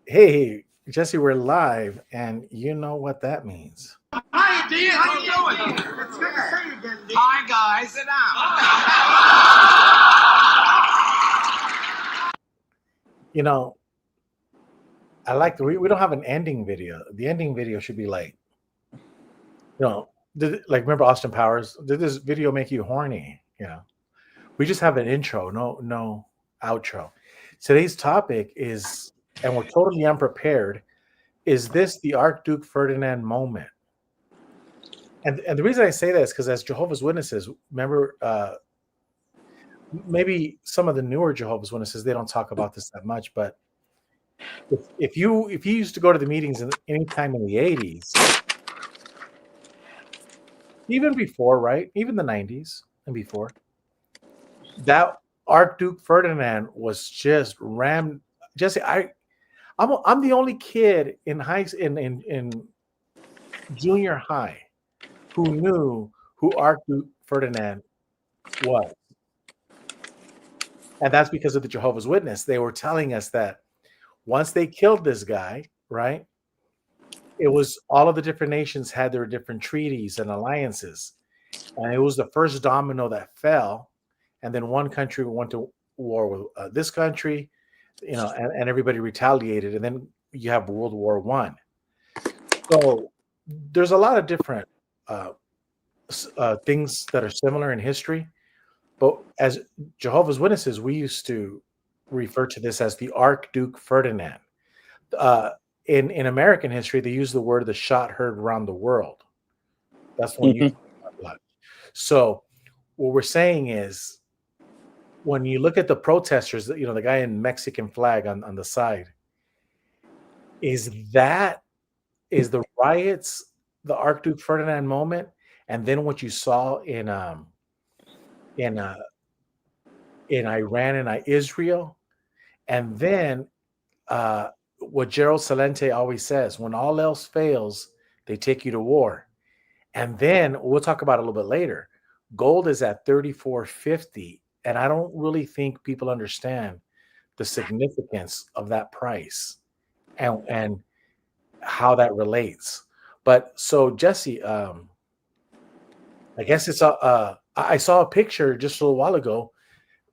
Hey, Jesse, we're live, and you know what that means. Hi, Dean. How you doing? It's good to see you again, Dean. Hi, guys. Sit down. You know, I like we don't have an ending video. The ending video should be like, like remember Austin Powers? Did this video make you horny? We just have an intro, no outro. Today's topic is, and we're totally unprepared. Is this the Archduke Ferdinand moment? And the reason I say that is because as Jehovah's Witnesses, remember, maybe some of the newer Jehovah's Witnesses, they don't talk about this that much, but if you used to go to the meetings anytime in the 80s, even before, right? Even the 90s and before, that Archduke Ferdinand was just rammed. Jesse, I'm the only kid in junior high who knew who Archduke Ferdinand was. And that's because of the Jehovah's Witness. They were telling us that once they killed this guy, right, it was all of the different nations had their different treaties and alliances. And it was the first domino that fell. And then one country went to war with this country, and everybody retaliated. And then you have World War One. So there's a lot of different things that are similar in history. But as Jehovah's Witnesses, we used to refer to this as the Archduke Ferdinand. In American history, they use the word "the shot heard around the world." That's when you. So what we're saying is, when you look at the protesters, the guy in Mexican flag on the side, is the riots the Archduke Ferdinand moment, and then what you saw in Iran and Israel, and then what Gerald Celente always says: when all else fails, they take you to war. And then we'll talk about it a little bit later. Gold is at 34.50, and I don't really think people understand the significance of that price and how that relates. But so Jesse, I guess I saw a picture just a little while ago.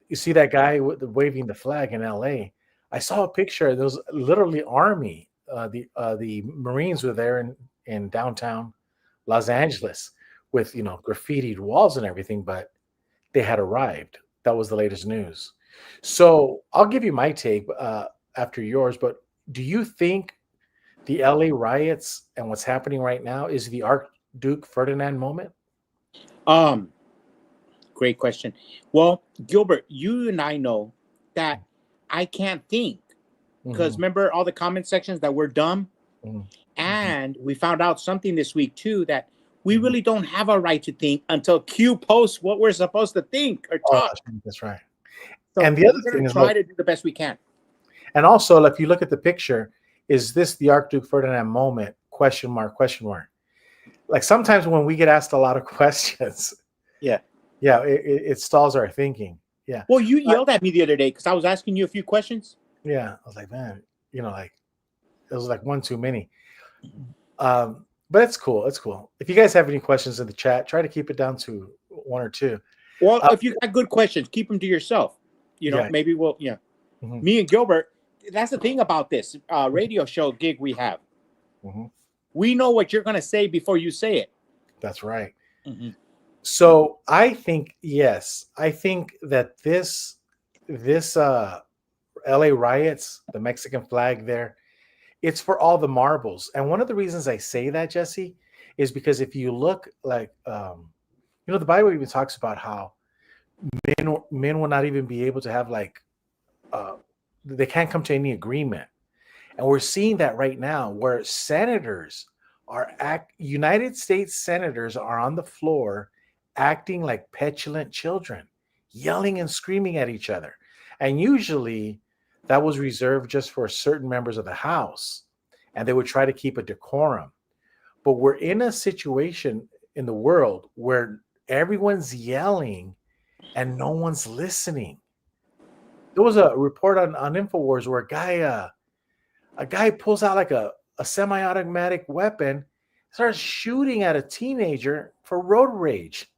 You see that guy waving the flag in L.A. I saw a picture. There was literally army. The Marines were there in downtown Los Angeles with graffitied walls and everything, but they had arrived. That was the latest news. So I'll give you my take after yours. But do you think the LA riots and what's happening right now is the Archduke Ferdinand moment? Great question. Well, Gilbert, you and I know that I can't think because remember all the comment sections that we're dumb, and we found out something this week too, that we really don't have a right to think until Q posts what we're supposed to think or talk. That's right. So and the other thing is is, try to do the best we can. And also, if you look at the picture, is this the Archduke Ferdinand moment? Question mark, question mark. Like sometimes when we get asked a lot of questions, it stalls our thinking. Yeah. Well, you yelled at me the other day because I was asking you a few questions. Yeah, I was like, man, like it was like one too many. But it's cool. It's cool. If you guys have any questions in the chat, try to keep it down to one or two. Well, if you got good questions, keep them to yourself. Maybe we'll, Me and Gilbert, that's the thing about this radio show gig we have. We know what you're going to say before you say it. That's right. So I think, yes, I think that this LA riots, the Mexican flag there, it's for all the marbles. And one of the reasons I say that, Jesse, is because if you look like, the Bible even talks about how men will not even be able to have they can't come to any agreement. And we're seeing that right now where United States senators are on the floor acting like petulant children, yelling and screaming at each other. And usually that was reserved just for certain members of the House, and they would try to keep a decorum. But we're in a situation in the world where everyone's yelling and no one's listening. There was a report on InfoWars where a guy, A guy pulls out like a semi-automatic weapon, starts shooting at a teenager for road rage.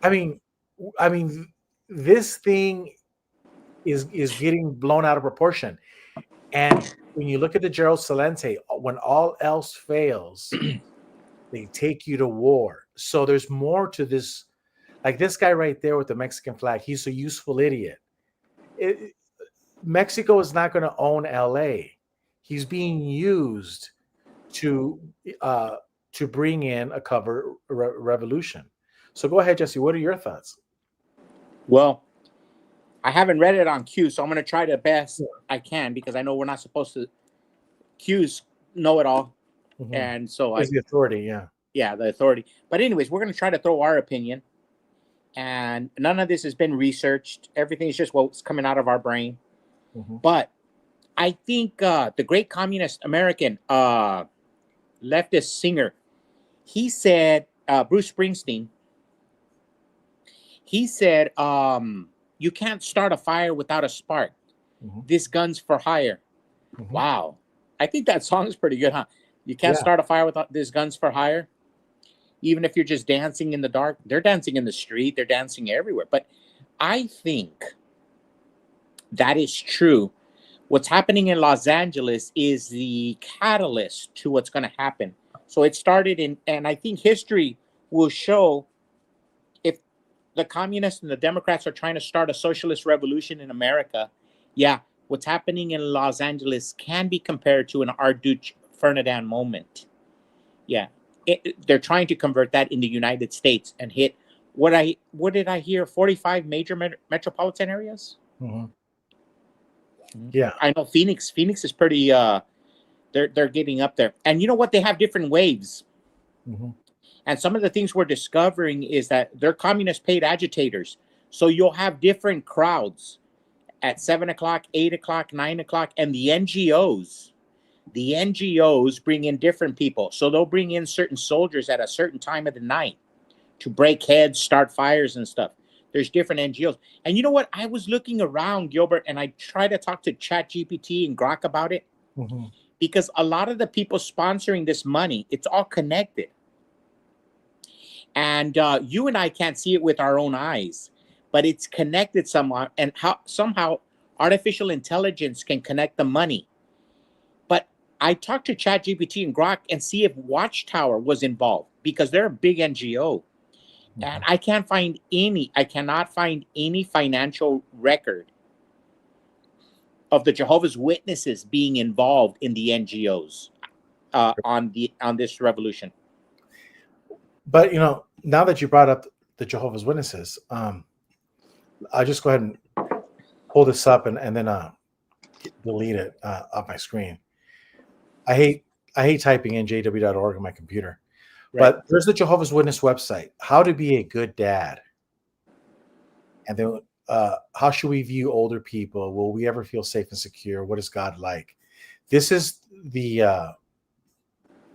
I mean, this thing is getting blown out of proportion. And when you look at the Gerald Celente, when all else fails, they take you to war. So there's more to this. Like this guy right there with the Mexican flag, he's a useful idiot. Mexico is not going to own LA. He's being used to bring in a cover revolution. So go ahead, Jesse. What are your thoughts? Well, I haven't read it on Q, so I'm going to try the best I can because I know we're not supposed to. Q's know it all, and so the authority, yeah, the authority. But anyways, we're going to try to throw our opinion, and none of this has been researched. Everything's just what's coming out of our brain. But I think the great communist American leftist singer, he said, Bruce Springsteen, he said, you can't start a fire without a spark. This gun's for hire. Wow. I think that song's pretty good, huh? You can't start a fire without this gun's for hire. Even if you're just dancing in the dark, they're dancing in the street, they're dancing everywhere. But I think that is true. What's happening in Los Angeles is the catalyst to what's going to happen. So it started and I think history will show if the communists and the Democrats are trying to start a socialist revolution in America, what's happening in Los Angeles can be compared to an Archduke Fernidad moment. They're trying to convert that in the United States and hit what did I hear? 45 major metropolitan areas. Yeah, I know Phoenix is pretty. They're getting up there, and you know what? They have different waves. And some of the things we're discovering is that they're communist paid agitators. So you'll have different crowds at 7 o'clock, 8 o'clock, 9 o'clock, and the NGOs bring in different people. So they'll bring in certain soldiers at a certain time of the night to break heads, start fires and stuff. There's different NGOs. And you know what? I was looking around, Gilbert, and I tried to talk to ChatGPT and Grok about it because a lot of the people sponsoring this money, it's all connected. And you and I can't see it with our own eyes, but it's connected somehow. And somehow artificial intelligence can connect the money. But I talked to ChatGPT and Grok and see if Watchtower was involved because they're a big NGO. And I cannot find any financial record of the Jehovah's Witnesses being involved in the NGOs on this revolution. But now that you brought up the Jehovah's Witnesses, I'll just go ahead and pull this up and then delete it off my screen. I hate typing in jw.org on my computer. Right. But there's the Jehovah's Witness website, how to be a good dad. And then how should we view older people? Will we ever feel safe and secure? What is God like? This is the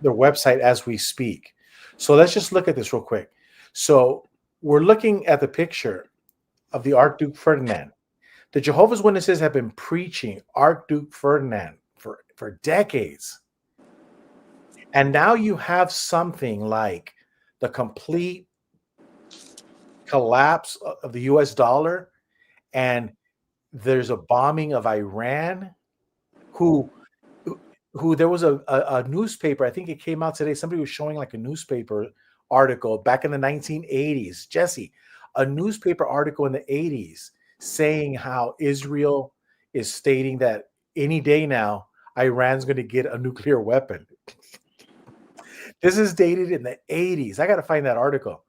website as we speak. So let's just look at this real quick. So we're looking at the picture of the Archduke Ferdinand. The Jehovah's Witnesses have been preaching Archduke Ferdinand for decades. And now you have something like the complete collapse of the US dollar, and there's a bombing of Iran, who there was a newspaper, I think it came out today, somebody was showing like a newspaper article back in the 1980s, Jesse, a newspaper article in the 80s saying how Israel is stating that any day now, Iran's going to get a nuclear weapon. This is dated in the 80s. I got to find that article.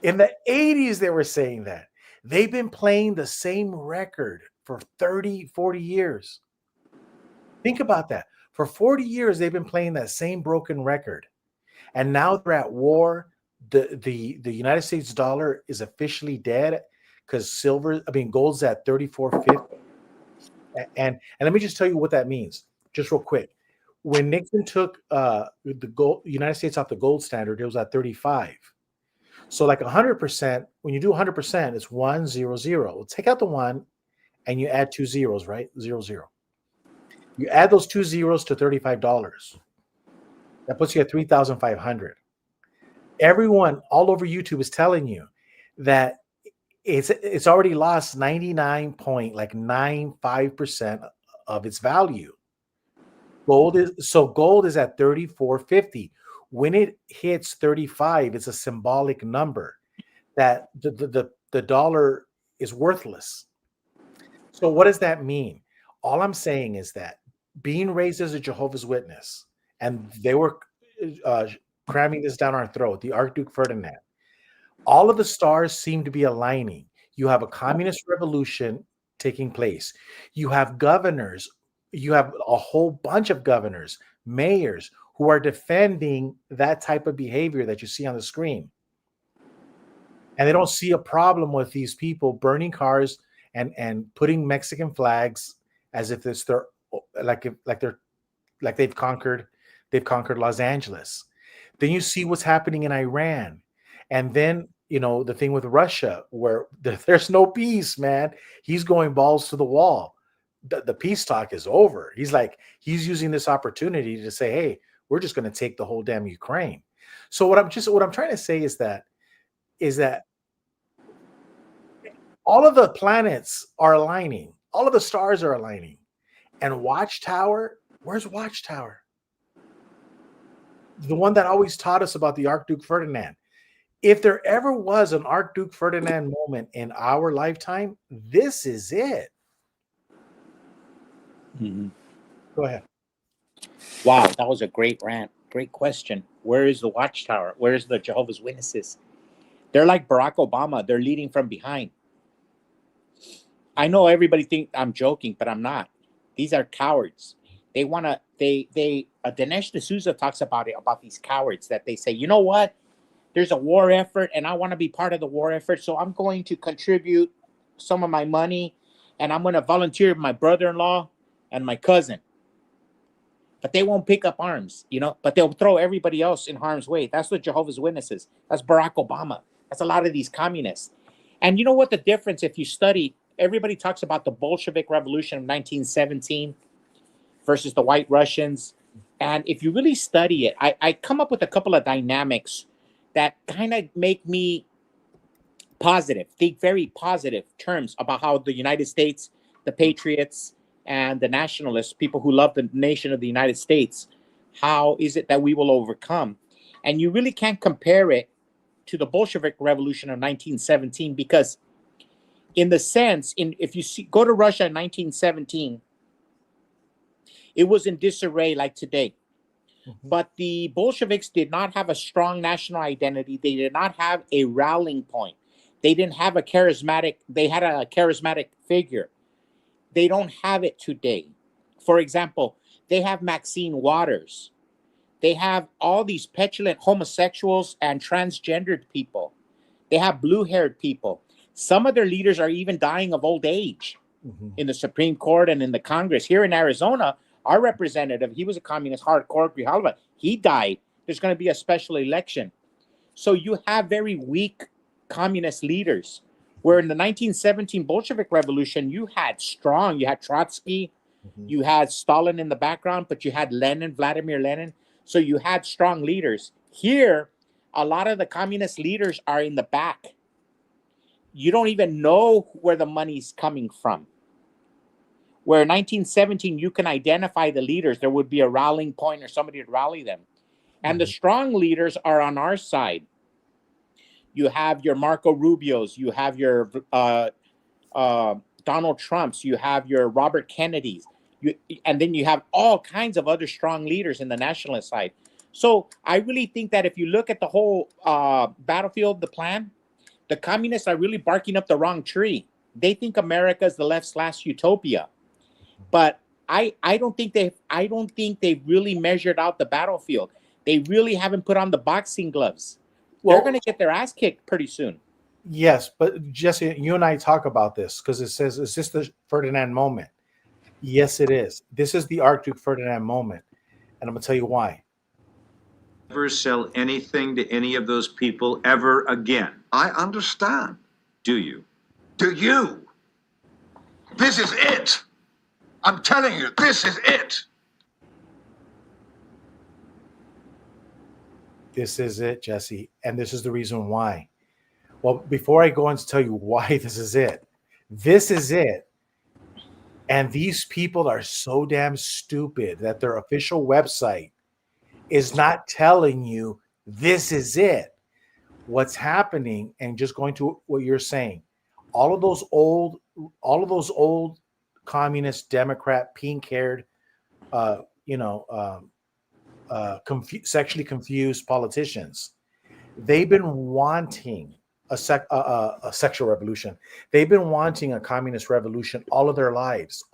In the 80s, they were saying that. They've been playing the same record for 30, 40 years. Think about that. For 40 years, they've been playing that same broken record. And now they're at war. The United States dollar is officially dead because gold's at 34.50. And let me just tell you what that means, just real quick. When Nixon took the United States off the gold standard, it was at 35. So like 100%, when you do 100%, it's 100. We'll take out the 1 and you add 2 zeros, right? 00. You add those 2 zeros to $35. That puts you at 3,500. Everyone all over YouTube is telling you that it's already lost 99.95% of its value. Gold is at 34.50. When it hits 35, it's a symbolic number that the dollar is worthless. So what does that mean? All I'm saying is that being raised as a Jehovah's Witness, and they were cramming this down our throat, the Archduke Ferdinand, all of the stars seem to be aligning. You have a communist revolution taking place. You have governors, you have a whole bunch of governors, mayors who are defending that type of behavior that you see on the screen. And they don't see a problem with these people burning cars and putting Mexican flags as if it's their like they've conquered Los Angeles. Then you see what's happening in Iran. And then, the thing with Russia, where there's no peace, man. He's going balls to the wall. The peace talk is over. He's using this opportunity to say, hey, we're just going to take the whole damn Ukraine. So what I'm trying to say is that all of the planets are aligning. All of the stars are aligning. And Watchtower, where's Watchtower? The one that always taught us about the Archduke Ferdinand. If there ever was an Archduke Ferdinand moment in our lifetime, this is it. Mm-hmm. Go ahead. Wow, that was a great rant. Great question. Where is the Watchtower? Where is the Jehovah's Witnesses? They're like Barack Obama. They're leading from behind. I know everybody thinks I'm joking, but I'm not. These are cowards. They want to, Dinesh D'Souza talks about it, about these cowards that they say, you know what? There's a war effort and I want to be part of the war effort. So I'm going to contribute some of my money and I'm going to volunteer my brother-in-law and my cousin. But they won't pick up arms, but they'll throw everybody else in harm's way. That's what Jehovah's Witnesses. That's Barack Obama. That's a lot of these communists. And you know what the difference, if you study, everybody talks about the Bolshevik Revolution of 1917 versus the White Russians. And if you really study it, I come up with a couple of dynamics that kind of make me think very positive terms about how the United States, the patriots, and the nationalists, people who love the nation of the United States, how is it that we will overcome? And you really can't compare it to the Bolshevik Revolution of 1917 because in the sense, if you go to Russia in 1917, it was in disarray like today. Mm-hmm. But the Bolsheviks did not have a strong national identity. They did not have a rallying point. They didn't have they had a charismatic figure. They don't have it today. For example, they have Maxine Waters. They have all these petulant homosexuals and transgendered people. They have blue-haired people. Some of their leaders are even dying of old age in the Supreme Court and in the Congress. Here in Arizona, our representative, he was a communist, hardcore Grijalva. He died. There's going to be a special election. So you have very weak communist leaders. Where in the 1917 Bolshevik Revolution, you had Trotsky, you had Stalin in the background, but you had Vladimir Lenin. So you had strong leaders. Here, a lot of the communist leaders are in the back. You don't even know where the money's coming from. Where in 1917, you can identify the leaders. There would be a rallying point or somebody to rally them. And the strong leaders are on our side. You have your Marco Rubios, you have your Donald Trumps, you have your Robert Kennedys, and then you have all kinds of other strong leaders in the nationalist side. So I really think that if you look at the whole battlefield, the plan, the communists are really barking up the wrong tree. They think America is the left's last utopia, but I don't think they've really measured out the battlefield. They really haven't put on the boxing gloves. Well, they're going to get their ass kicked pretty soon. Yes, but Jesse, you and I talk about this because it says, is this the Ferdinand moment? Yes, it is. This is the Archduke Ferdinand moment. And I'm going to tell you why. Never sell anything to any of those people ever again. I understand. Do you? Do you? This is it. I'm telling you, this is it. This is it, Jesse. And this is the reason why. Well, before I go on to tell you why this is it, and these people are so damn stupid that their official website is not telling you this is it. What's happening, and just going to what you're saying, all of those old communist, Democrat, pink-haired, sexually confused politicians, they've been wanting a sexual revolution. They've been wanting a communist revolution all of their lives,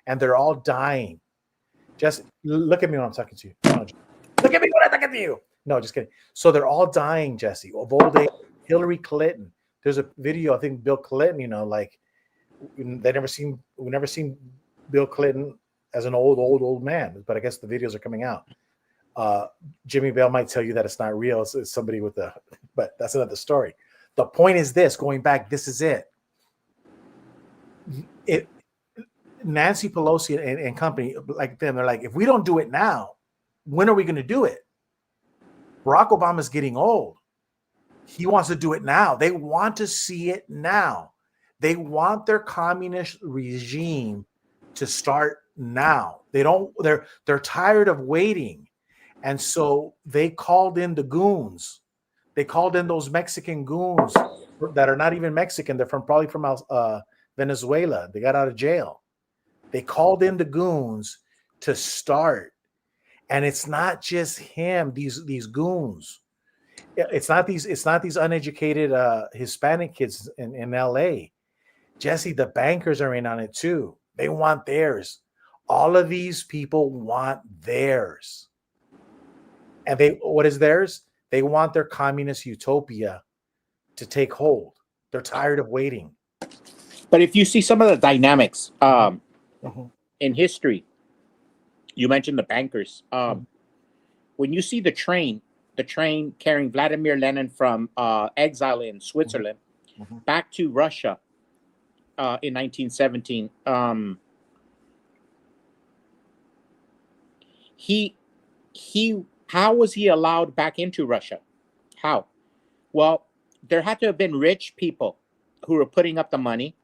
and they're all dying. Just look at me when I'm talking to you. No, look at me when I'm talking to you. No, just kidding. So they're all dying, Jesse, of old age. Hillary Clinton. There's a video, I think Bill Clinton, like we never seen Bill Clinton as an old man, but I guess the videos are coming out. Jimmy Bell might tell you that it's not real. It's somebody but that's another story. The point is this, going back, this is it. Nancy Pelosi and company like them, they're like, if we don't do it now, when are we going to do it? Barack Obama's getting old. He wants to do it now. They want to see it now. They want their communist regime to start now. They're tired of waiting. And so they called in the goons. They called in those Mexican goons that are not even Mexican. They're probably from Venezuela. They got out of jail. They called in the goons to start. And it's not just him, these goons. It's not these uneducated Hispanic kids in LA. Jesse, the bankers are in on it too. They want theirs. All of these people want theirs. And what is theirs? They want their communist utopia to take hold. They're tired of waiting. But if you see some of the dynamics in history, you mentioned the bankers. When you see the train carrying Vladimir Lenin from exile in Switzerland back to Russia in 1917, how was he allowed back into Russia? How? Well, there had to have been rich people who were putting up the money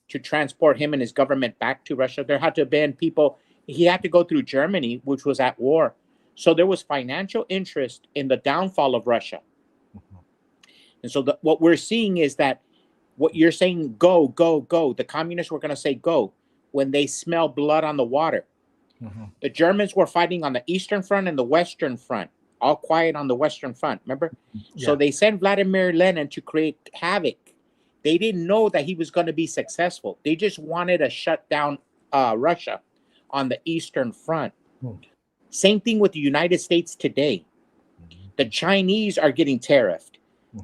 to transport him and his government back to Russia. There had to have been people. He had to go through Germany, which was at war. So there was financial interest in the downfall of Russia. And so what we're seeing is that what you're saying, go, go, go. The communists were going to say go when they smell blood on the water. The Germans were fighting on the Eastern Front and the Western Front, all quiet on the Western Front, remember? Yeah. So they sent Vladimir Lenin to create havoc. They didn't know that he was going to be successful. They just wanted to shut down Russia on the Eastern Front. Same thing with the United States today. The Chinese are getting tariffed.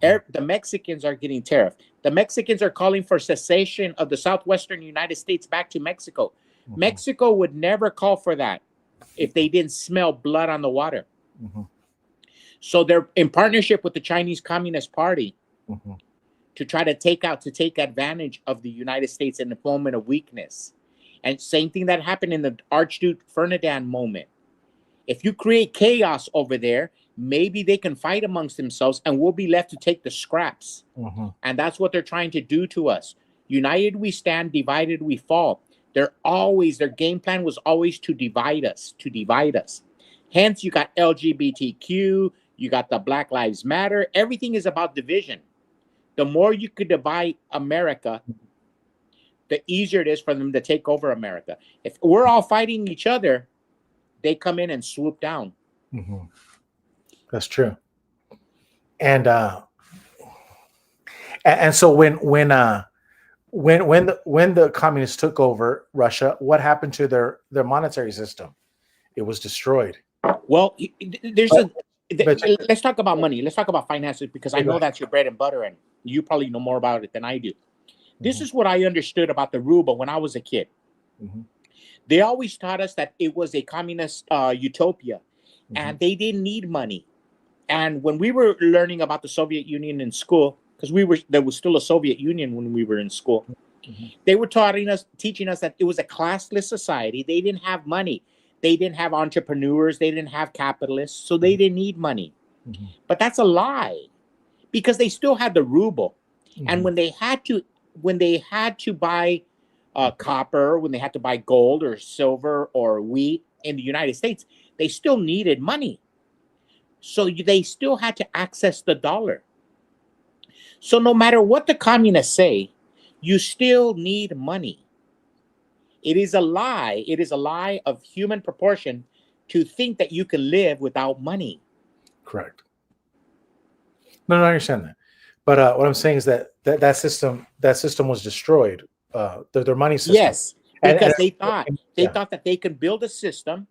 The Mexicans are getting tariffed. The Mexicans are calling for cessation of the southwestern United States back to Mexico. Mexico would never call for that if they didn't smell blood on the water. So they're in partnership with the Chinese Communist Party to try to take advantage of the United States in a moment of weakness. And same thing that happened in the Archduke Fernidad moment. If you create chaos over there, maybe they can fight amongst themselves and we'll be left to take the scraps. And that's what they're trying to do to us. United we stand, divided we fall. Their game plan was always to divide us. Hence, you got LGBTQ, you got the Black Lives Matter. Everything is about division. The more you could divide America, the easier it is for them to take over America. If we're all fighting each other, they come in and swoop down. That's true. And so when the communists took over Russia, what happened to their monetary system? It was destroyed. Well, let's talk about money. Let's talk about finances, because I know that's your bread and butter, and you probably know more about it than I do. This is what I understood about the ruble when I was a kid. They always taught us that it was a communist utopia, and they didn't need money. And when we were learning about the Soviet Union in school, because there was still a Soviet Union when we were in school, They were teaching us that it was a classless society. They didn't have money. They didn't have entrepreneurs. They didn't have capitalists. So they didn't need money. But that's a lie, because they still had the ruble. And when they had to buy copper, when they had to buy gold or silver or wheat in the United States, they still needed money. So they still had to access the dollar. So no matter what the communists say, you still need money. It is a lie. It is a lie of human proportion to think that you can live without money. Correct. No, I understand that. But what I'm saying is that system was destroyed. Their money system. Yes, because they thought that they could build a system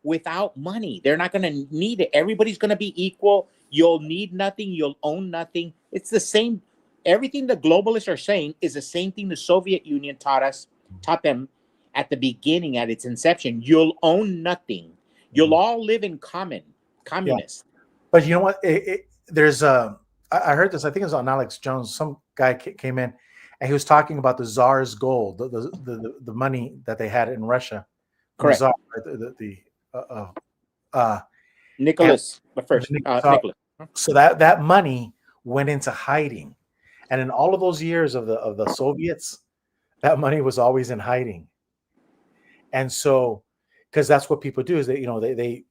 without money. They're not going to need it. Everybody's going to be equal. You'll need nothing. You'll own nothing. It's the same. Everything the globalists are saying is the same thing the Soviet Union taught them at the beginning, at its inception. You'll own nothing. You'll all live in communist. Yeah. But you know what? There's I heard this. I think it was on Alex Jones. Some guy came in, and he was talking about the Tsar's gold, the money that they had in Russia. Correct. Nicholas, but first, Nicholas. So that money went into hiding, and in all of those years of the Soviets, that money was always in hiding. And so, because that's what people do, is that they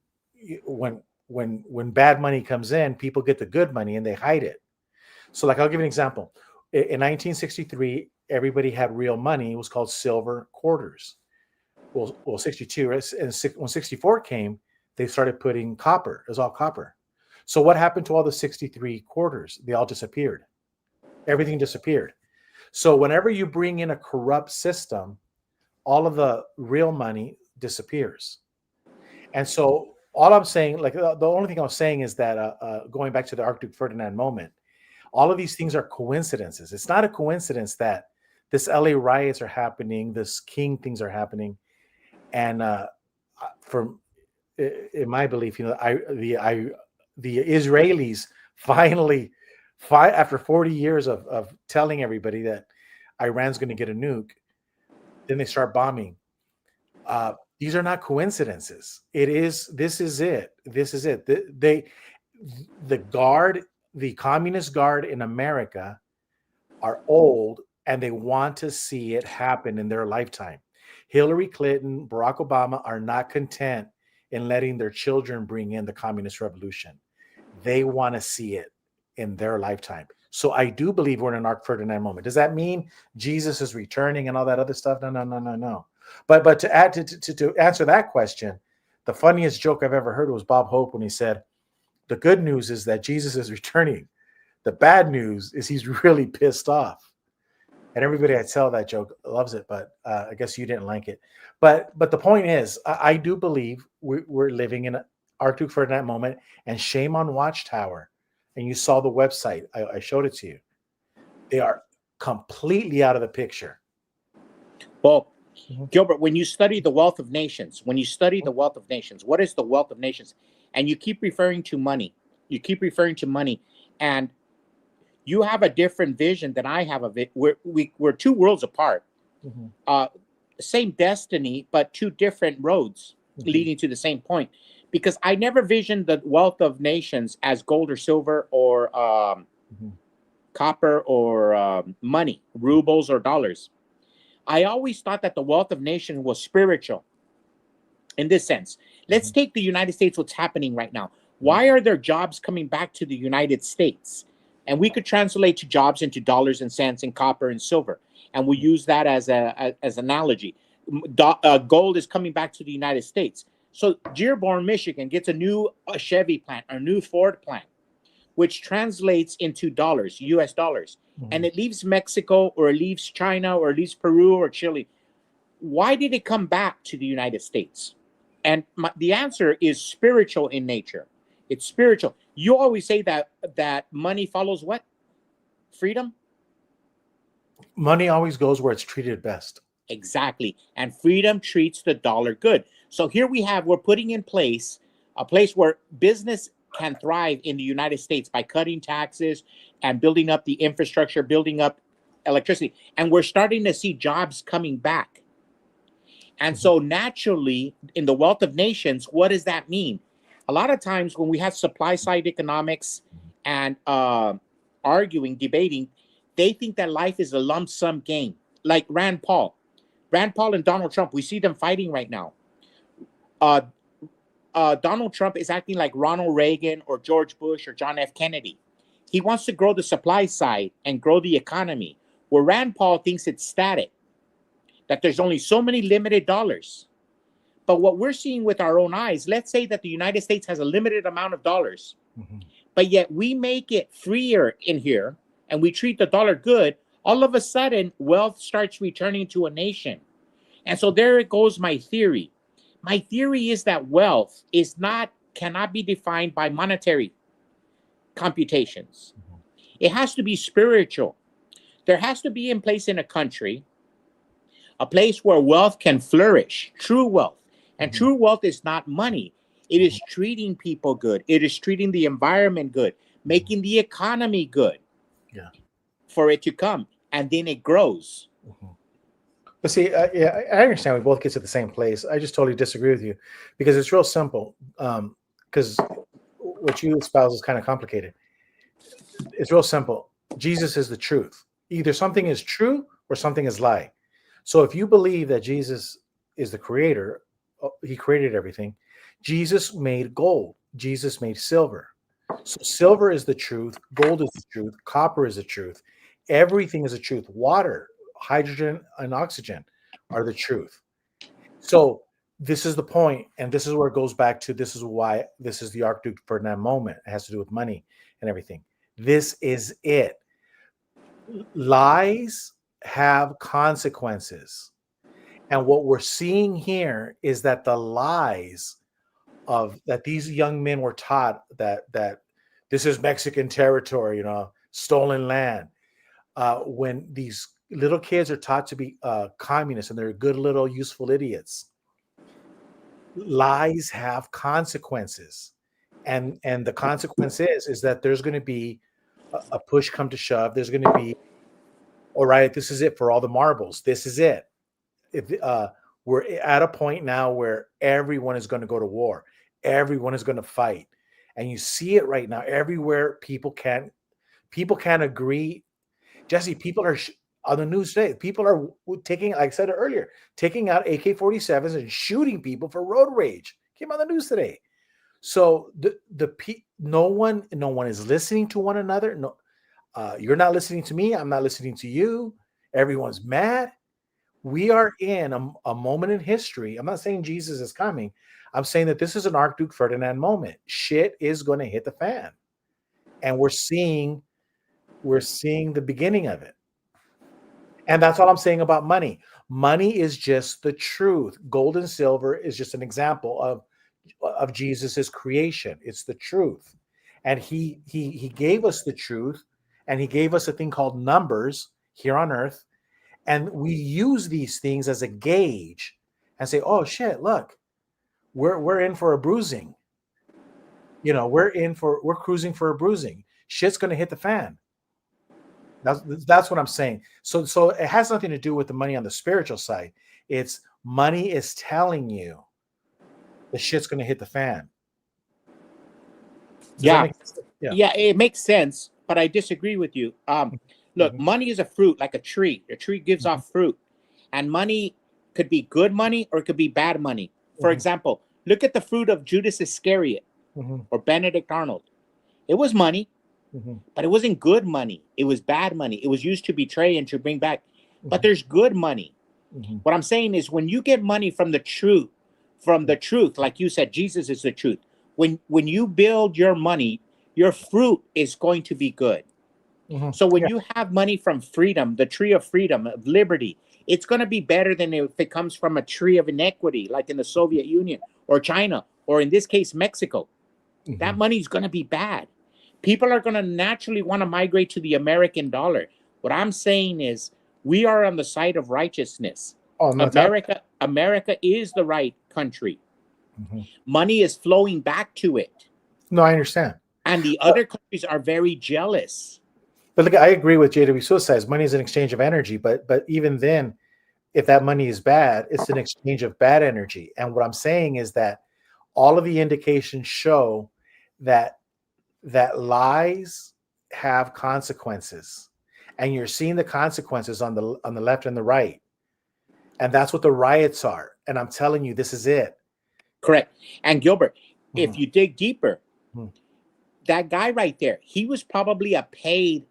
when bad money comes in, people get the good money and they hide it. So, like, I'll give you an example. In 1963, everybody had real money. It was called silver quarters. Well, 62, and when 64 came, they started putting copper. It was all copper. So what happened to all the 63 quarters? They all disappeared. Everything disappeared. So whenever you bring in a corrupt system, all of the real money disappears. And so all I'm saying, like, the only thing I was saying is that going back to the Archduke Ferdinand moment, all of these things are coincidences. It's not a coincidence that this LA riots are happening, this King things are happening, and in my belief, the Israelis finally, after 40 years of telling everybody that Iran's going to get a nuke, then they start bombing. These are not coincidences. This is it. The communist guard in America are old, and they want to see it happen in their lifetime. Hillary Clinton, Barack Obama are not content in letting their children bring in the communist revolution. They want to see it in their lifetime. So I do believe we're in an Arch Ferdinand moment. Does that mean Jesus is returning and all that other stuff? No. But to answer that question, the funniest joke I've ever heard was Bob Hope when he said, the good news is that Jesus is returning. The bad news is he's really pissed off. And everybody I tell that joke loves it, but I guess you didn't like it. But the point is, I do believe we're living in an Archduke Ferdinand moment, and shame on Watchtower. And you saw the website. I showed it to you. They are completely out of the picture. Well, Gilbert, when you study the wealth of nations, what is the wealth of nations? And you keep referring to money. And you have a different vision than I have of it. We're two worlds apart. Same destiny, but two different roads leading to the same point. Because I never visioned the wealth of nations as gold or silver or copper or money, rubles or dollars. I always thought that the wealth of nations was spiritual. In this sense, let's take the United States, what's happening right now. Why are there jobs coming back to the United States? And we could translate to jobs into dollars and cents and copper and silver. And we use that as analogy. Gold is coming back to the United States. So Dearborn, Michigan gets a new Chevy plant, a new Ford plant, which translates into dollars, US dollars. And it leaves Mexico, or it leaves China, or it leaves Peru or Chile. Why did it come back to the United States? And the answer is spiritual in nature. It's spiritual. You always say that money follows what? Freedom? Money always goes where it's treated best. Exactly. And freedom treats the dollar good. So here we're putting in place a place where business can thrive in the United States by cutting taxes and building up the infrastructure, building up electricity, and we're starting to see jobs coming back. And so naturally, in the wealth of nations, what does that mean? A lot of times when we have supply side economics and arguing, debating, they think that life is a lump sum game. Like Rand Paul and Donald Trump, we see them fighting right now. Donald Trump is acting like Ronald Reagan or George Bush or John F. Kennedy. He wants to grow the supply side and grow the economy, where Rand Paul thinks it's static, that there's only so many limited dollars. But what we're seeing with our own eyes, let's say that the United States has a limited amount of dollars, but yet we make it freer in here and we treat the dollar good, all of a sudden wealth starts returning to a nation. And so there it goes, my theory. My theory is that wealth cannot be defined by monetary computations. It has to be spiritual. There has to be in place in a country, a place where wealth can flourish, true wealth. And true wealth is not money. It is treating people good. It is treating the environment good, making the economy good for it to come. And then it grows. But see, yeah, I understand we both get to the same place. I just totally disagree with you because it's real simple. Because what you espouse is kind of complicated. It's real simple. Jesus is the truth. Either something is true or something is lie. So if you believe that Jesus is the creator, he created everything. Jesus made gold. Jesus made silver. So silver is the truth. Gold is the truth. Copper is the truth. Everything is the truth. Water, hydrogen, and oxygen are the truth. So this is the point, and this is where it goes back to, this is why this is the Archduke Fernidad moment. It has to do with money and everything. This is it. Lies have consequences. And what we're seeing here is that the lies of that these young men were taught that this is Mexican territory, stolen land. When these little kids are taught to be communists and they're good little useful idiots, lies have consequences. And the consequence is that there's going to be a push come to shove. There's going to be, all right, this is it for all the marbles. This is it. We're at a point now where everyone is going to go to war. Everyone is going to fight. And you see it right now everywhere. People can't agree. Jesse, people are on the news today. People are taking, like I said earlier, taking out AK-47s and shooting people for road rage. Came on the news today. So no one is listening to one another. No, you're not listening to me. I'm not listening to you. Everyone's mad. We are in a moment in history. I'm not saying Jesus is coming. I'm saying that this is an Archduke Ferdinand moment. Shit is going to hit the fan. And we're seeing the beginning of it. And that's all I'm saying about money. Money is just the truth. Gold and silver is just an example of Jesus's creation. It's the truth. And he gave us the truth, and he gave us a thing called numbers here on earth. And we use these things as a gauge and say, oh shit, look, we're in for a bruising. We're cruising for a bruising. Shit's gonna hit the fan. That's what I'm saying. So it has nothing to do with the money on the spiritual side. It's money is telling you the shit's gonna hit the fan. Yeah, it makes sense, but I disagree with you. Look, money is a fruit, like a tree. A tree gives off fruit. And money could be good money or it could be bad money. For example, look at the fruit of Judas Iscariot or Benedict Arnold. It was money, but it wasn't good money. It was bad money. It was used to betray and to bring back. But there's good money. What I'm saying is when you get money from the truth, like you said, Jesus is the truth. When you build your money, your fruit is going to be good. So when you have money from freedom, the tree of freedom, of liberty, it's going to be better than if it comes from a tree of inequity, like in the Soviet Union or China, or in this case, Mexico. That money is going to be bad. People are going to naturally want to migrate to the American dollar. What I'm saying is we are on the side of righteousness. America is the right country. Money is flowing back to it. No, I understand. And the other countries are very jealous. But look, I agree with JW Suicides. Money is an exchange of energy, but even then, if that money is bad, it's an exchange of bad energy. And what I'm saying is that all of the indications show that lies have consequences, and you're seeing the consequences on the left and the right, and that's what the riots are. And I'm telling you, this is it. Correct. And Gilbert, if you dig deeper, Mhm. that guy right there, he was probably a paid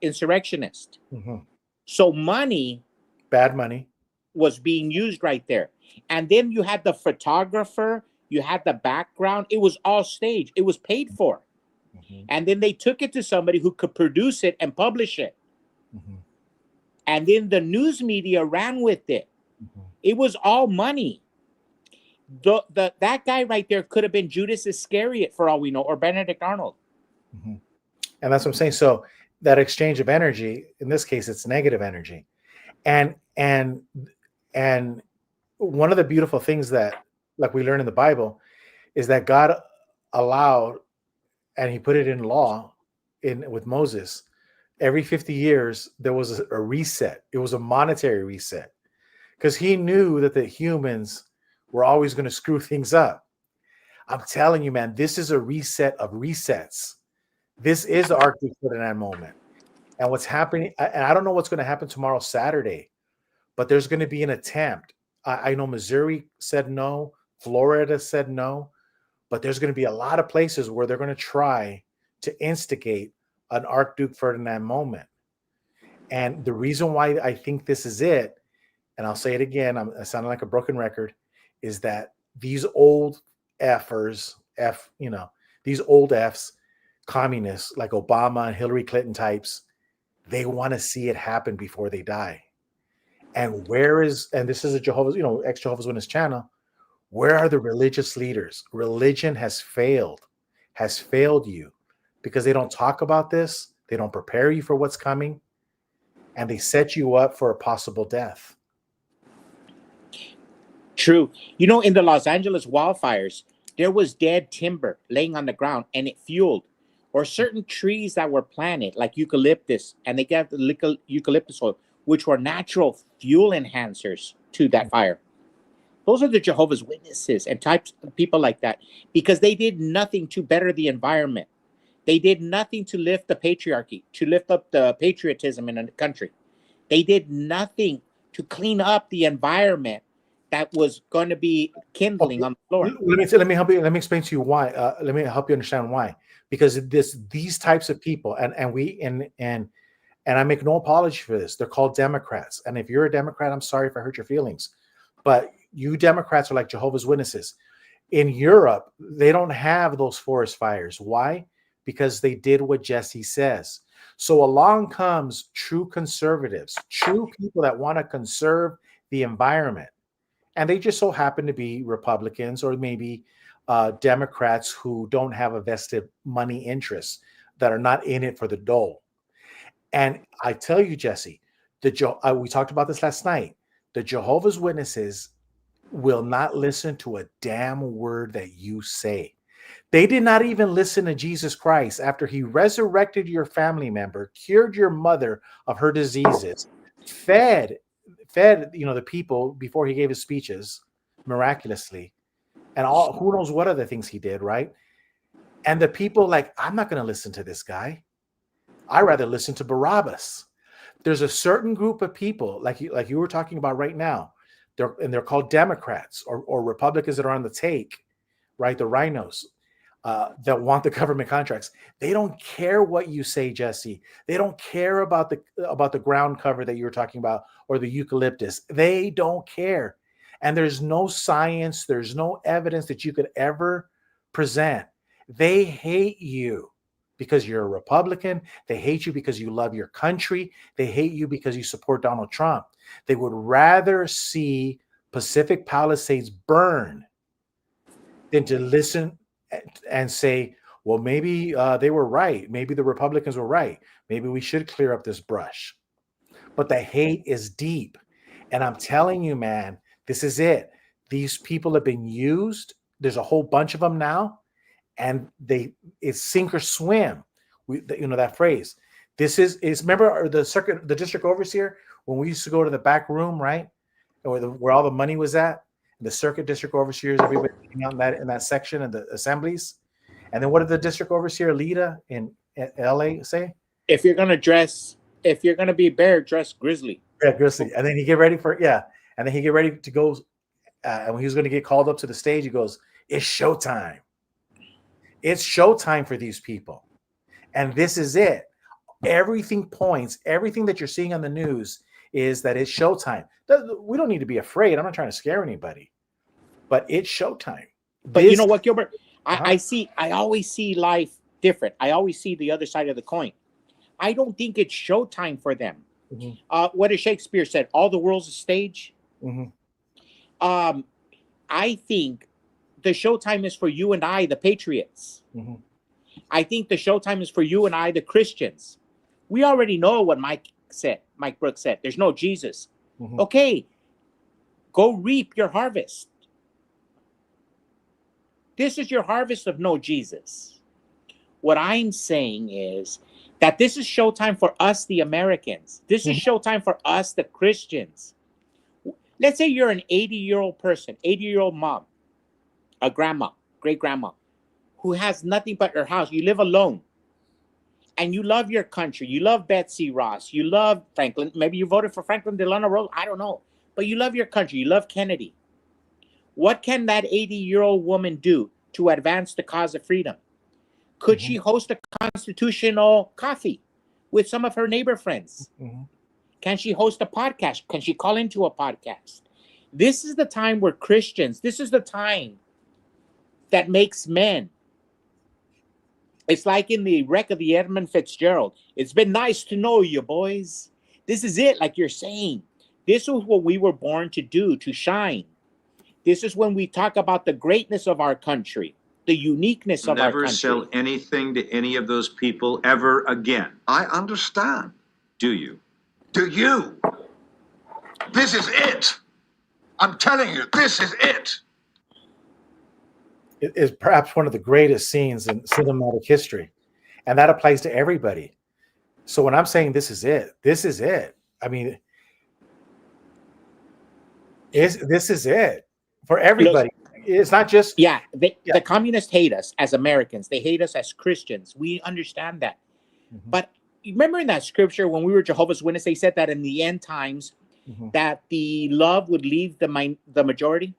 insurrectionist. Mhm. So money, Bad money, was being used right there. And then you had the photographer, you had the background. It was all staged. It was paid for. Mhm. And then they took it to somebody who could produce it and publish it. Mhm. And then the media ran with it. Mhm. It was all money. That guy right there could have been Judas Iscariot for all we know, or Benedict Arnold. Mhm. And that's what I'm saying. So that exchange of energy, in this case, it's negative energy. And one of the beautiful things that, like we learn in the Bible, is that God allowed, and he put it in law with Moses, every 50 years there was a reset. It was a monetary reset, because he knew that the humans were always going to screw things up. I'm telling you, man, this is a reset of resets. This is the Archduke Ferdinand moment. And what's happening, and I don't know what's going to happen tomorrow, Saturday, but there's going to be an attempt. I know Missouri said no, Florida said no, but there's going to be a lot of places where they're going to try to instigate an Archduke Ferdinand moment. And the reason why I think this is it, and I'll say it again, I sound like a broken record, is that these old effers, these old Fs, communists like Obama and Hillary Clinton types, they want to see it happen before they die. And this is a Jehovah's, ex-Jehovah's Witness channel. Where are the religious leaders? Religion has failed you, because they don't talk about this. They don't prepare you for what's coming, and they set you up for a possible death. True. In the Los Angeles wildfires, there was dead timber laying on the ground, and it fueled, or certain trees that were planted, like eucalyptus, and they got the eucalyptus oil, which were natural fuel enhancers to that fire. Those are the Jehovah's Witnesses and types of people like that, because they did nothing to better the environment. They did nothing to lift the patriarchy, to lift up the patriotism in a country. They did nothing to clean up the environment that was going to be kindling on the floor. Let me help you. Let me explain to you why. Let me help you understand why. Because these types of people, and I make no apology for this. They're called Democrats. And if you're a Democrat, I'm sorry if I hurt your feelings, but you Democrats are like Jehovah's Witnesses. In Europe, they don't have those forest fires. Why? Because they did what Jesse says. So along comes true conservatives, true people that want to conserve the environment. And they just so happen to be Republicans, or maybe Democrats who don't have a vested money interest, that are not in it for the dole. And I tell you, Jesse, we talked about this last night. The Jehovah's Witnesses will not listen to a damn word that you say. They did not even listen to Jesus Christ after he resurrected your family member, cured your mother of her diseases, fed the people before he gave his speeches miraculously, and all who knows what other things he did, right? And the people, like, I'm not going to listen to this guy. I rather listen to Barabbas. There's a certain group of people, like you were talking about right now. They're called Democrats or Republicans that are on the take, right? The rhinos that want the government contracts. They don't care what you say, Jesse. They don't care about the ground cover that you were talking about, or the eucalyptus. They don't care. And there's no science, there's no evidence that you could ever present. They hate you because you're a Republican. They hate you because you love your country. They hate you because you support Donald Trump. They would rather see Pacific Palisades burn than to listen and say, well, maybe they were right. Maybe the Republicans were right. Maybe we should clear up this brush. But the hate is deep. And I'm telling you, man, this is it. These people have been used. There's a whole bunch of them now. And it's sink or swim. That phrase. This is remember the district overseer when we used to go to the back room, right? Where all the money was at, the circuit district overseers, everybody out in that section of the assemblies. And then what did the district overseer Lita in LA say? If you're gonna be bear, dress grizzly. Yeah, grizzly. And then he get ready and then he get ready to go. And when he was going to get called up to the stage, he goes, "It's showtime. It's showtime for these people." And this is it. Everything that you're seeing on the news is that it's showtime. We don't need to be afraid. I'm not trying to scare anybody, but it's showtime. But you know what, Gilbert? I always see life different. I always see the other side of the coin. I don't think it's showtime for them. Mm-hmm. What does Shakespeare said? All the world's a stage. Mm-hmm. I think the showtime is for you and I, the patriots. Mm-hmm. I think the showtime is for you and I, the Christians. We already know what Mike Brooks said. There's no Jesus. Mm-hmm. Okay, go reap your harvest. This is your harvest of no Jesus. What I'm saying is that this is showtime for us, the Americans. This is showtime for us, the Christians. Let's say you're an 80-year-old person, 80-year-old mom, a grandma, great-grandma, who has nothing but her house. You live alone. And you love your country. You love Betsy Ross. You love Franklin. Maybe you voted for Franklin Delano Roosevelt. I don't know. But you love your country. You love Kennedy. What can that 80-year-old woman do to advance the cause of freedom? Could she host a constitutional coffee with some of her neighbor friends? Mm-hmm. Can she host a podcast? Can she call into a podcast? This is the time where Christians, this is the time that makes men. It's like in the wreck of the Edmund Fitzgerald. It's been nice to know you, boys. This is it, like you're saying. This is what we were born to do, to shine. This is when we talk about the greatness of our country, the uniqueness of our country. Never sell anything to any of those people ever again. I understand. Do you? Do you? This is it. I'm telling you, this is it. It is perhaps one of the greatest scenes in cinematic history. And that applies to everybody. So when I'm saying this is it, I mean, this is it for everybody. It's not just... The communists hate us as Americans. They hate us as Christians. We understand that. Mm-hmm. But remember in that scripture when we were Jehovah's Witnesses, they said that in the end times that the love would leave the majority.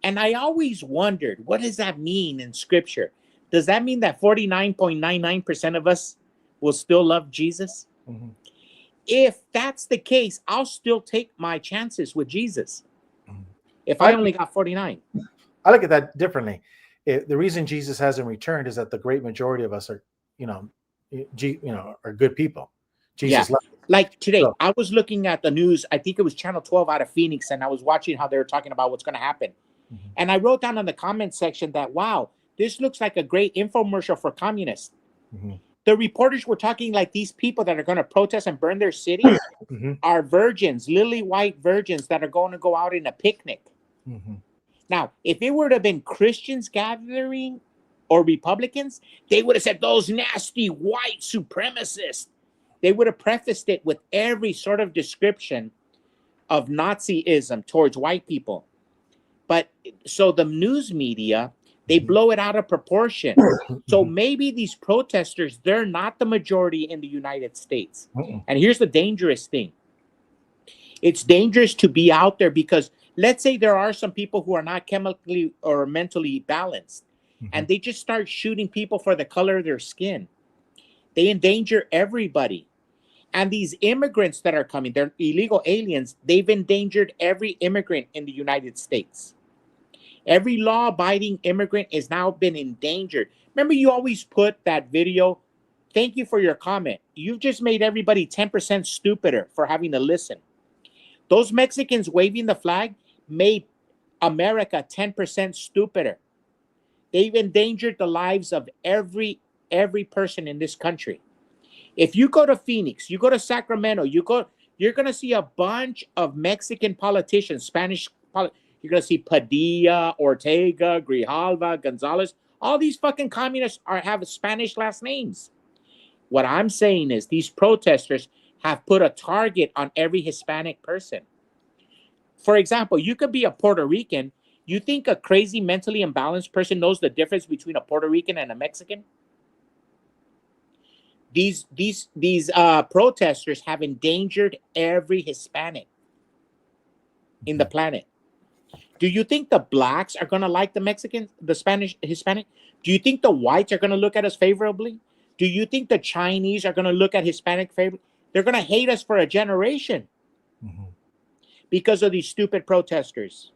And I always wondered, what does that mean in scripture? Does that mean that 49.99% of us will still love Jesus? Mm-hmm. If that's the case, I'll still take my chances with Jesus. Mm-hmm. If I only got 49. I look at that differently. The reason Jesus hasn't returned is that the great majority of us are, are good people. Jesus loves us. Like today, I was looking at the news. I think it was Channel 12 out of Phoenix, and I was watching how they were talking about what's going to happen. Mm-hmm. And I wrote down in the comment section that, wow, this looks like a great infomercial for communists. Mm-hmm. The reporters were talking like these people that are going to protest and burn their cities are virgins, lily white virgins that are going to go out in a picnic. Mm-hmm. Now, if it were to have been Christians gathering or Republicans, they would have said, those nasty white supremacists. They would have prefaced it with every sort of description of Nazism towards white people. But so the news media, they blow it out of proportion. So maybe these protesters, they're not the majority in the United States. And here's the dangerous thing. It's dangerous to be out there because let's say there are some people who are not chemically or mentally balanced, and they just start shooting people for the color of their skin. They endanger everybody. And these immigrants that are coming, they're illegal aliens, they've endangered every immigrant in the United States. Every law-abiding immigrant has now been endangered. Remember, you always put that video, thank you for your comment. You've just made everybody 10% stupider for having to listen. Those Mexicans waving the flag made America 10% stupider. They've endangered the lives of every person in this country. If you go to Phoenix, you go to Sacramento, you're going to see a bunch of Mexican politicians, Spanish politicians. You're going to see Padilla, Ortega, Grijalva, Gonzalez. All these fucking communists have Spanish last names. What I'm saying is these protesters have put a target on every Hispanic person. For example, you could be a Puerto Rican. You think a crazy, mentally imbalanced person knows the difference between a Puerto Rican and a Mexican? These protesters have endangered every Hispanic in the planet. Do you think the blacks are going to like the Mexicans, the Spanish, Hispanic? Do you think the whites are going to look at us favorably? Do you think the Chinese are going to look at Hispanic favorably? They're going to hate us for a generation because of these stupid protesters.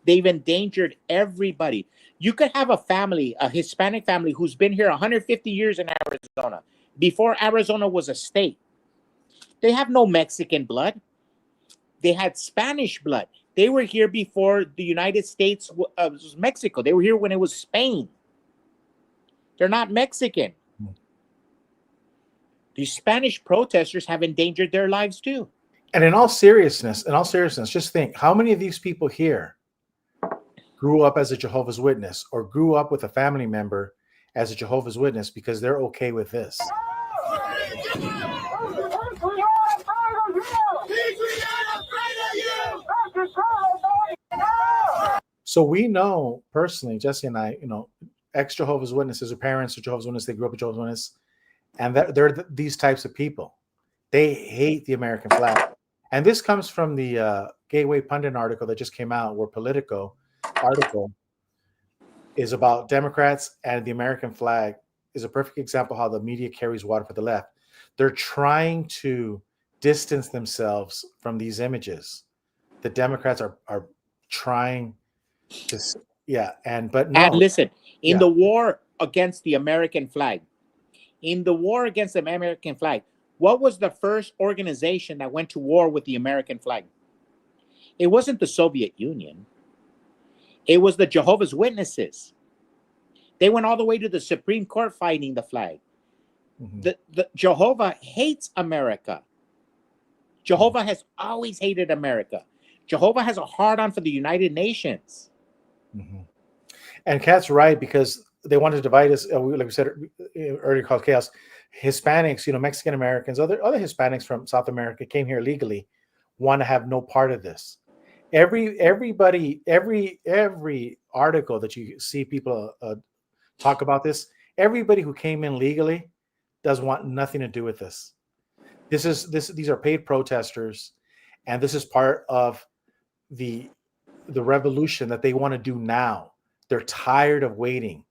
They've endangered everybody. You could have a family, a Hispanic family, who's been here 150 years in Arizona, before Arizona was a state. They have no Mexican blood. They had Spanish blood. They were here before the United States was Mexico. They were here when it was Spain. They're not Mexican. These Spanish protesters have endangered their lives too. And in all seriousness, just think how many of these people here grew up as a Jehovah's Witness or grew up with a family member as a Jehovah's Witness because they're okay with this. So we know personally, Jesse and I, ex-Jehovah's Witnesses or parents of Jehovah's Witnesses, they grew up a Jehovah's Witness, and they're these types of people. They hate the American flag. And this comes from the Gateway Pundit article that just came out, where Politico article is about Democrats and the American flag is a perfect example how the media carries water for the left. They're trying to distance themselves from these images. The Democrats are trying to, but no. And listen, in the war against the American flag, what was the first organization that went to war with the American flag? It wasn't the Soviet Union. It was the Jehovah's Witnesses. They went all the way to the Supreme Court fighting the flag. The Jehovah hates America. Jehovah has always hated America. Jehovah has a hard-on for the United Nations. And Kat's right, because they want to divide us, like we said earlier, called chaos. Hispanics, Mexican Americans, other Hispanics from South America came here legally, want to have no part of this. Every article that you see people talk about this, everybody who came in legally does want nothing to do with this. These are paid protesters, and this is part of the revolution that they want to do now. They're tired of waiting.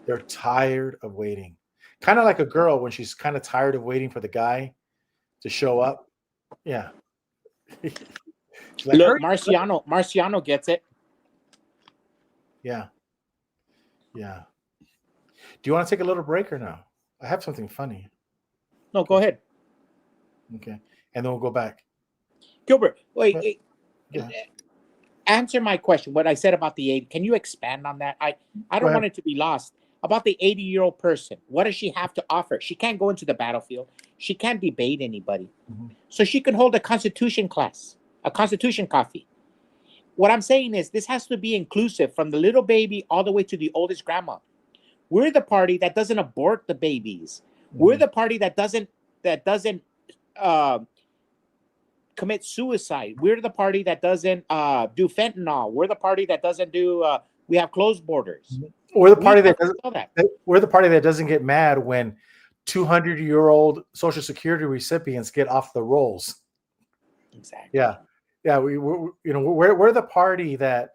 Kind of like a girl when she's kind of tired of waiting for the guy to show up. Yeah. Like, look, Marciano gets it. Yeah. Do you want to take a little break or no? I have something funny. No, go ahead. Okay. And then we'll go back. Gilbert, wait. Answer my question, what I said about the 80. Can you expand on that? I don't want it to be lost. About the 80-year-old person, what does she have to offer? She can't go into the battlefield. She can't debate anybody. So she can hold a constitution class, a constitution coffee. What I'm saying is this has to be inclusive from the little baby all the way to the oldest grandma. We're the party that doesn't abort the babies. We're the party that doesn't commit suicide. We're the party that doesn't do fentanyl. We're the party that doesn't do we have closed borders. We're the party we're the party that doesn't get mad when 200-year-old Social Security recipients get off the rolls. Exactly. Yeah. We're the party that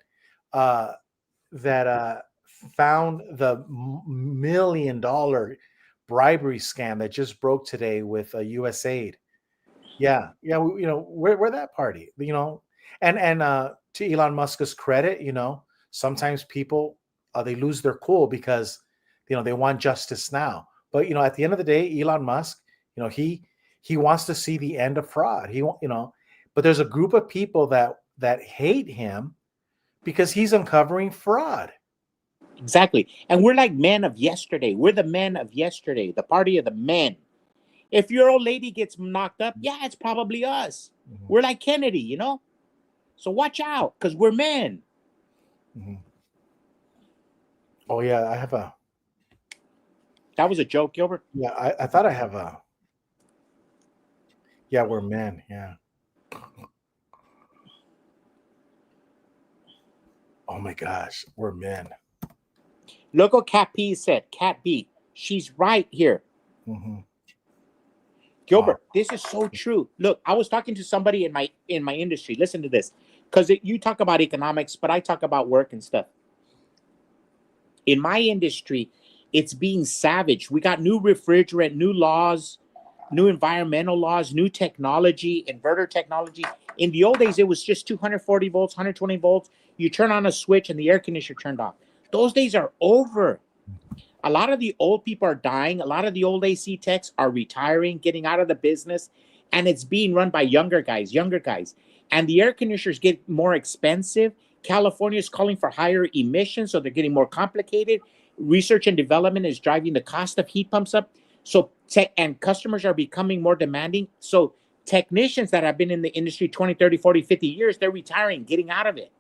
found the $1 million bribery scam that just broke today with USAID. We're that party. And to Elon Musk's credit, sometimes people they lose their cool because they want justice now. But at the end of the day, Elon Musk, he wants to see the end of fraud. But there's a group of people that hate him because he's uncovering fraud. Exactly. And we're like men of yesterday. We're the men of yesterday, the party of the men. If your old lady gets knocked up, it's probably us. We're like Kennedy, So watch out, because we're men. Oh yeah, I have a. That was a joke, Gilbert. Yeah, I thought I have a. Yeah, we're men. Yeah. Oh my gosh, we're men. Look what Cat P said. Cat B. She's right here. Mm-hmm. Gilbert, this is so true. Look, I was talking to somebody in my industry. Listen to this, because you talk about economics, but I talk about work and stuff. In my industry, it's being savage. We got new refrigerant, new laws, new environmental laws, new technology, inverter technology. In the old days, it was just 240 volts, 120 volts. You turn on a switch and the air conditioner turned off. Those days are over. A lot of the old people are dying. A lot of the old AC techs are retiring, getting out of the business, and it's being run by younger guys. And the air conditioners get more expensive. California is calling for higher emissions, so they're getting more complicated. Research and development is driving the cost of heat pumps up. So and customers are becoming more demanding. So technicians that have been in the industry 20, 30, 40, 50 years, they're retiring, getting out of it.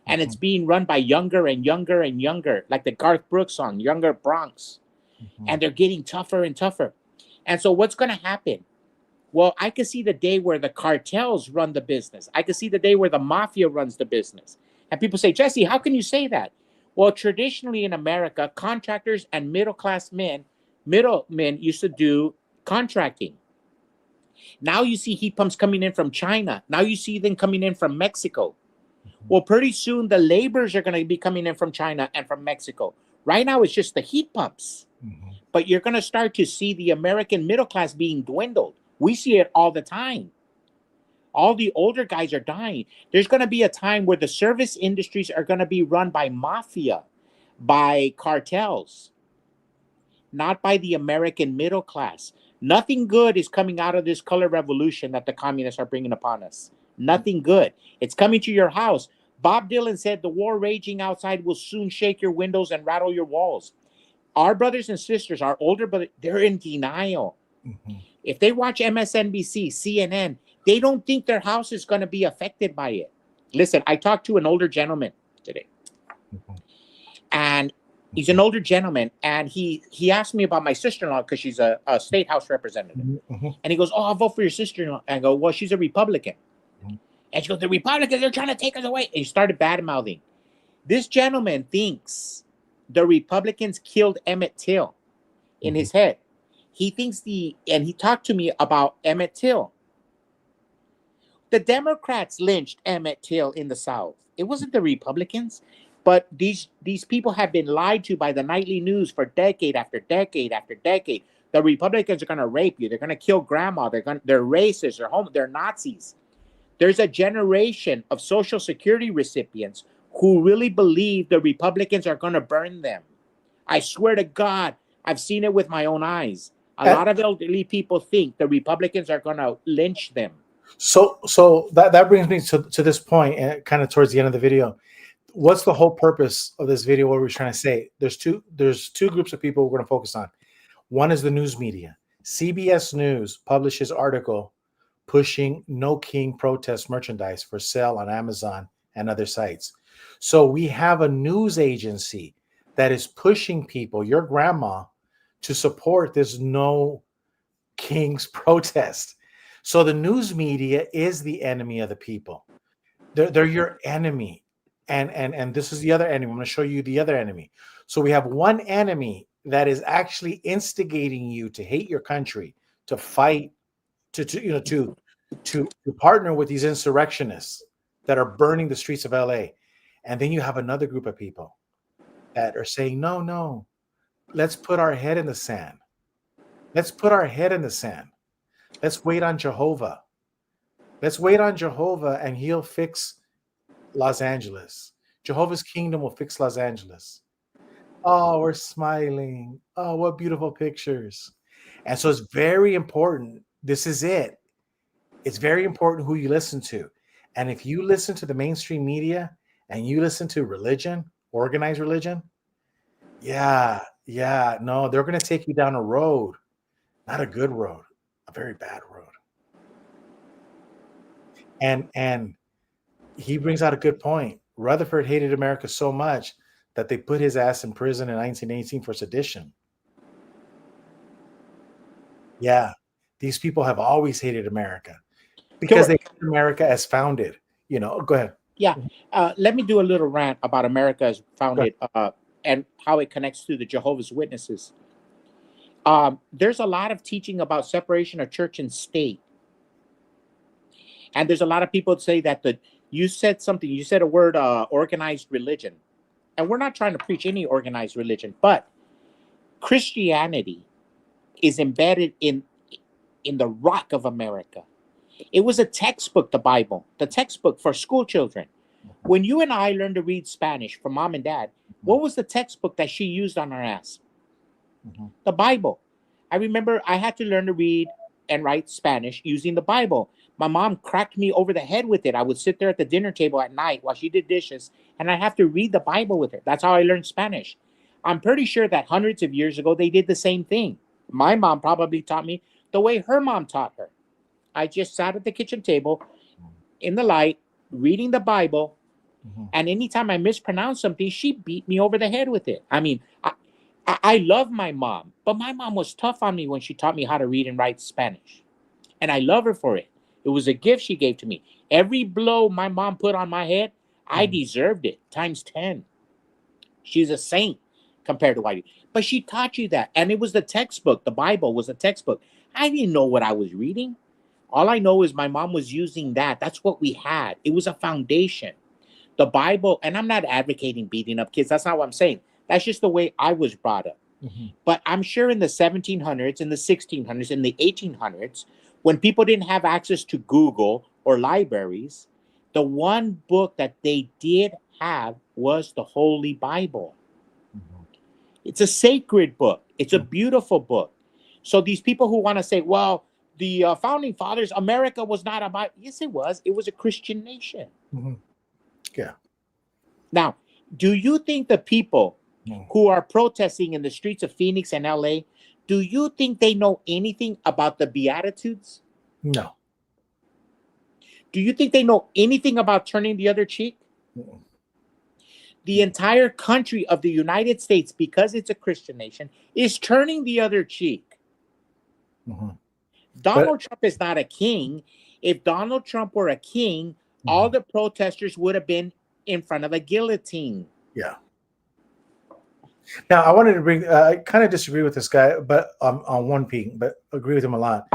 And it's being run by younger and younger and younger, like the Garth Brooks song, Younger Bronx. And they're getting tougher and tougher. And so what's going to happen? Well, I could see the day where the cartels run the business. I could see the day where the mafia runs the business. And people say, Jesse, how can you say that? Well, traditionally in America, contractors and middle-class middlemen used to do contracting. Now you see heat pumps coming in from China. Now you see them coming in from Mexico. Well, pretty soon the laborers are going to be coming in from China and from Mexico. Right now, it's just the heat pumps. But you're going to start to see the American middle class being dwindled. We see it all the time. All the older guys are dying. There's going to be a time where the service industries are going to be run by mafia, by cartels, not by the American middle class. Nothing good is coming out of this color revolution that the communists are bringing upon us. Nothing good. It's coming to your house. Bob Dylan said the war raging outside will soon shake your windows and rattle your walls. Our brothers and sisters, our older brothers, they're in denial. If they watch MSNBC, CNN, they don't think their house is going to be affected by it. Listen, I talked to an older gentleman today. And he's an older gentleman. And he asked me about my sister-in-law because she's a state house representative. And he goes, oh, I'll vote for your sister-in-law. And I go, well, she's a Republican. And she goes, the Republicans, they're trying to take us away. And he started bad-mouthing. This gentleman thinks the Republicans killed Emmett Till in his head. He thinks and he talked to me about Emmett Till. The Democrats lynched Emmett Till in the South. It wasn't the Republicans. But these people have been lied to by the nightly news for decade after decade after decade. The Republicans are going to rape you. They're going to kill grandma. They're racist. They're Nazis. There's a generation of Social Security recipients who really believe the Republicans are going to burn them. I swear to God, I've seen it with my own eyes. A lot of elderly people think the Republicans are going to lynch them. So that brings me to this point, and kind of towards the end of the video. What's the whole purpose of this video? What we're trying to say? There's two groups of people we're going to focus on. One is the news media. CBS News publishes article pushing No King protest merchandise for sale on Amazon and other sites. So we have a news agency that is pushing people, your grandma, to support this No King's protest. So the news media is the enemy of the people. They're your enemy. And this is the other enemy. I'm going to show you the other enemy. So we have one enemy that is actually instigating you to hate your country, to fight, to partner with these insurrectionists that are burning the streets of LA. And then you have another group of people that are saying, no, let's put our head in the sand. Let's put our head in the sand. Let's wait on Jehovah. Let's wait on Jehovah and he'll fix Los Angeles. Jehovah's kingdom will fix Los Angeles. Oh, we're smiling. Oh, what beautiful pictures. And so it's very important. This is it. It's very important who you listen to. And if you listen to the mainstream media and you listen to religion, organized religion, no, they're going to take you down a road, not a good road, a very bad road. And he brings out a good point. Rutherford hated America so much that they put his ass in prison in 1918 for sedition. Yeah. These people have always hated America because they hate America as founded. Go ahead. Yeah. Let me do a little rant about America as Go ahead. founded and how it connects to the Jehovah's Witnesses. There's a lot of teaching about separation of church and state. And there's a lot of people that say that you said a word, organized religion. And we're not trying to preach any organized religion, but Christianity is embedded in the rock of America. It was a textbook, the Bible, the textbook for school children. When you and I learned to read Spanish from mom and dad, what was the textbook that she used on our ass? The Bible. I remember I had to learn to read and write Spanish using the Bible. My mom cracked me over the head with it. I would sit there at the dinner table at night while she did dishes, and I'd have to read the Bible with her. That's how I learned Spanish. I'm pretty sure that hundreds of years ago, they did the same thing. My mom probably taught me the way her mom taught her. I just sat at the kitchen table in the light, reading the Bible, and anytime I mispronounced something, she beat me over the head with it. I mean, I love my mom, but my mom was tough on me when she taught me how to read and write Spanish. And I love her for it. It was a gift she gave to me. Every blow my mom put on my head, I deserved it times 10. She's a saint compared to what I do. But she taught you that. And it was the textbook. The Bible was a textbook. I didn't know what I was reading. All I know is my mom was using that. That's what we had. It was a foundation. The Bible, and I'm not advocating beating up kids. That's not what I'm saying. That's just the way I was brought up. But I'm sure in the 1700s, in the 1600s, in the 1800s, when people didn't have access to Google or libraries, the one book that they did have was the Holy Bible. It's a sacred book. It's a beautiful book. So these people who want to say, well, the founding fathers, America was not a Bible. Yes, it was. It was a Christian nation. Yeah. Now, do you think the people who are protesting in the streets of Phoenix and LA, do you think they know anything about the Beatitudes? No. Do you think they know anything about turning the other cheek? The entire country of the United States, because it's a Christian nation, is turning the other cheek. Donald Trump is not a king. If Donald Trump were a king, all the protesters would have been in front of a guillotine. Yeah. Now, I wanted to bring, I kind of disagree with this guy, but on one thing, but agree with him a lot.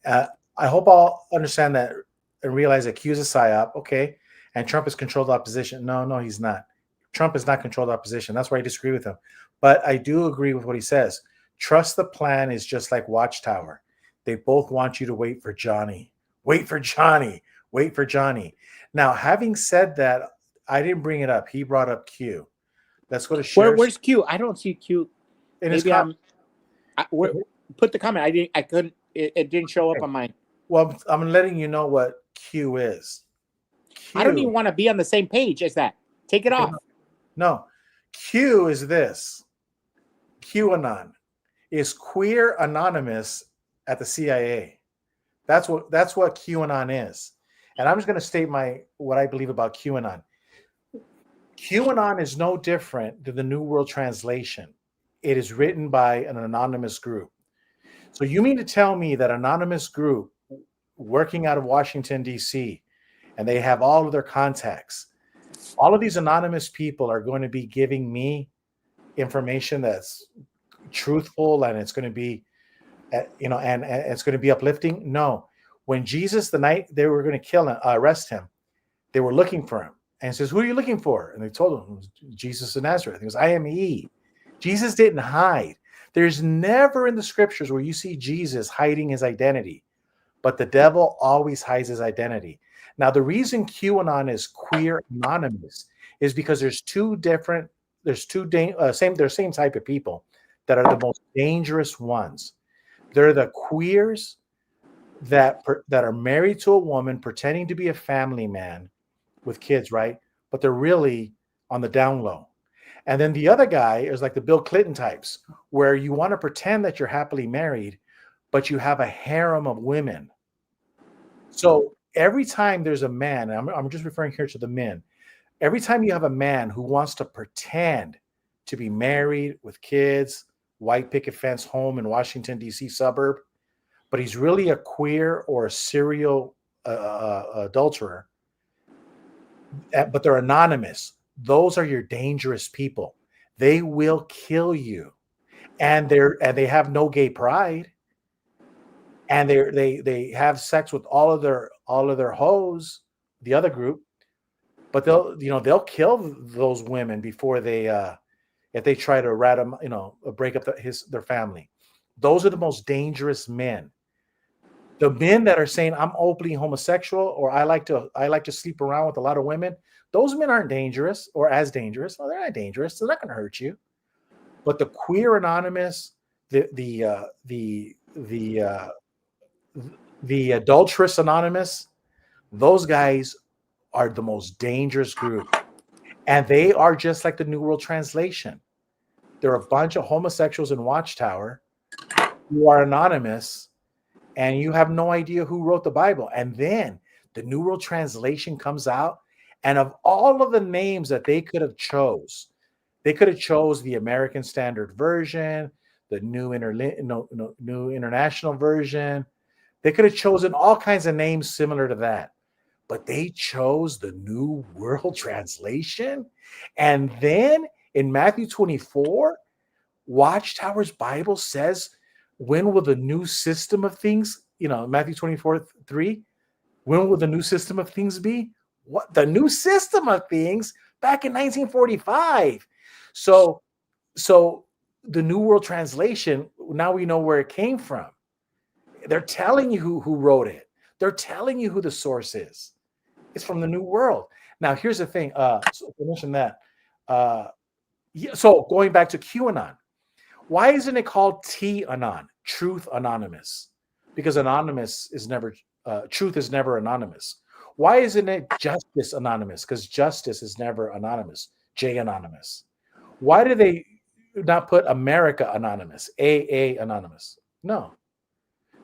I hope I'll understand that and realize that Q is a psyop, okay, and Trump has controlled opposition. No, he's not. Trump has not controlled opposition. That's why I disagree with him. But I do agree with what he says. Trust the plan is just like Watchtower. They both want you to wait for Johnny. Wait for Johnny. Wait for Johnny. Now, having said that, I didn't bring it up. He brought up Q. Let's go to share. Where's Q? I don't see Q. Maybe put the comment. I couldn't. It didn't show up on mine. Well, I'm letting you know what Q is. I don't even want to be on the same page as that. Take it off. No. Q is this. QAnon is queer anonymous at the CIA. That's what QAnon is. And I'm just going to state what I believe about QAnon. QAnon is no different than the New World Translation. It is written by an anonymous group. So you mean to tell me that anonymous group working out of Washington, D.C., and they have all of their contacts, all of these anonymous people are going to be giving me information that's truthful and it's going to be, and it's going to be uplifting? No. When Jesus, the night they were going to arrest him, they were looking for him. And he says, who are you looking for? And they told him, it was Jesus of Nazareth. He goes, I am he. Jesus didn't hide. There's never in the scriptures where you see Jesus hiding his identity, but the devil always hides his identity. Now, the reason QAnon is queer anonymous is because there's same type of people that are the most dangerous ones. They're the queers that are married to a woman pretending to be a family man with kids, right? But they're really on the down low. And then the other guy is like the Bill Clinton types, where you want to pretend that you're happily married, but you have a harem of women. So every time there's a man, and I'm just referring here to the men, every time you have a man who wants to pretend to be married with kids, white picket fence home in Washington, D.C. suburb, but he's really a queer or a serial adulterer, but they're anonymous. Those are your dangerous people. They will kill you, and they have no gay pride, and they have sex with all of their hoes, the other group, but they'll kill those women before they if they try to rat them, break up their family. Those are the most dangerous men. The men that are saying I'm openly homosexual or I like to sleep around with a lot of women, those men aren't dangerous or as dangerous. No, they're not dangerous. They're not going to hurt you. But the queer anonymous, the adulterous anonymous, those guys are the most dangerous group, and they are just like the New World Translation. They're a bunch of homosexuals in Watchtower who are anonymous, and you have no idea who wrote the Bible. And then the New World Translation comes out, and of all of the names that they could have chose the American Standard Version, the New International Version. They could have chosen all kinds of names similar to that, but they chose the New World Translation. And then in Matthew 24, Watchtower's Bible says, when will the new system of things, Matthew 24:3, when will the new system of things be? What? The new system of things back in 1945. So the New World Translation, now we know where it came from. They're telling you who wrote it. They're telling you who the source is. It's from the New World. Now, here's the thing. So I mentioned that. So going back to QAnon, why isn't it called T-Anon, Truth Anonymous? Because truth is never anonymous. Why isn't it Justice Anonymous? Because justice is never anonymous. J Anonymous. Why do they not put America Anonymous, AA Anonymous? No.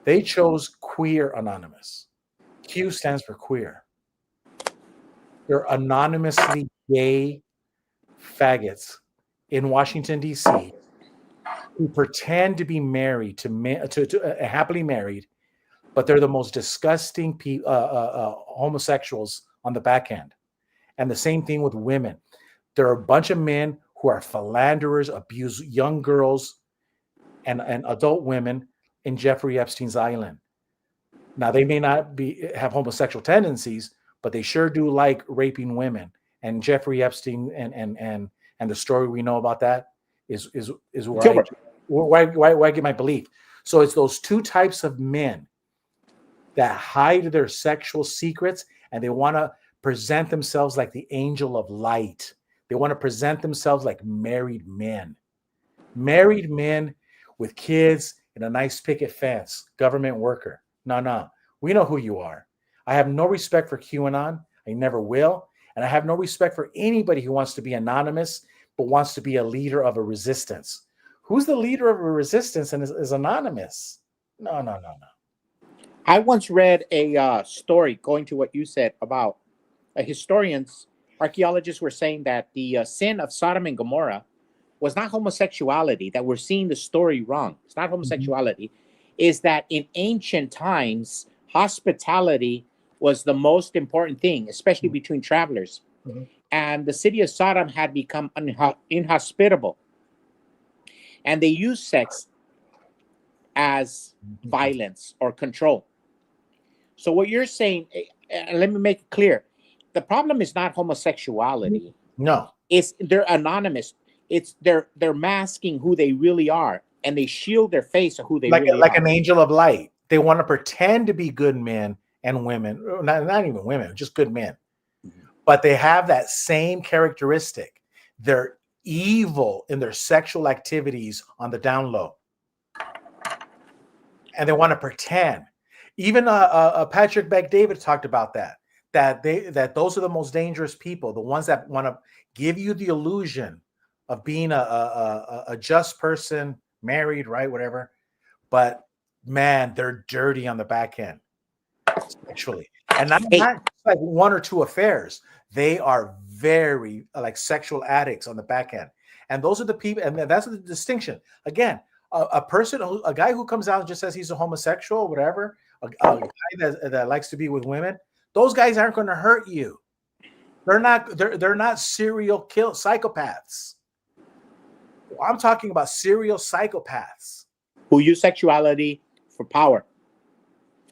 They chose Queer Anonymous. Q stands for queer. They're anonymously gay faggots in Washington, D.C., who pretend to be married, to happily married, but they're the most disgusting homosexuals on the back end. And the same thing with women. There are a bunch of men who are philanderers, abuse young girls and adult women in Jeffrey Epstein's island. Now, they may not have homosexual tendencies, but they sure do like raping women. And Jeffrey Epstein and the story we know about that is why I get my belief. So it's those two types of men that hide their sexual secrets, and they want to present themselves like the angel of light. They want to present themselves like married men with kids in a nice picket fence, government worker. No, we know who you are. I have no respect for QAnon. I never will. And I have no respect for anybody who wants to be anonymous, but wants to be a leader of a resistance. Who's the leader of a resistance and is anonymous? No. I once read a story going to what you said about archaeologists were saying that the sin of Sodom and Gomorrah was not homosexuality, that we're seeing the story wrong. It's not homosexuality. Is that in ancient times, hospitality was the most important thing, especially between travelers. And the city of Sodom had become inhospitable. And they used sex as violence or control. So what you're saying, and let me make it clear, the problem is not homosexuality. No. It's they're anonymous. It's they're masking who they really are, and they shield their face of who they really are. Like an angel of light. They want to pretend to be good men and women, not even women, just good men. But they have that same characteristic. They're evil in their sexual activities on the down low. And they want to pretend. Even Patrick Beck-David talked about that those are the most dangerous people, the ones that want to give you the illusion of being a just person, married, right, whatever. But man, they're dirty on the back end sexually. And not like one or two affairs. They are very like sexual addicts on the back end. And those are the people, and that's the distinction. Again, A guy who comes out and just says he's a homosexual or whatever, a guy that likes to be with women, those guys aren't going to hurt you. They're not serial psychopaths. I'm talking about serial psychopaths who use sexuality for power.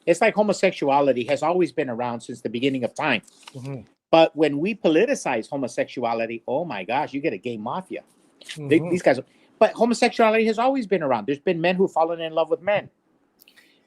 It's like homosexuality has always been around since the beginning of time. Mm-hmm. But when we politicize homosexuality, oh my gosh, you get a gay mafia. Mm-hmm. These guys. But homosexuality has always been around. There's been men who've fallen in love with men.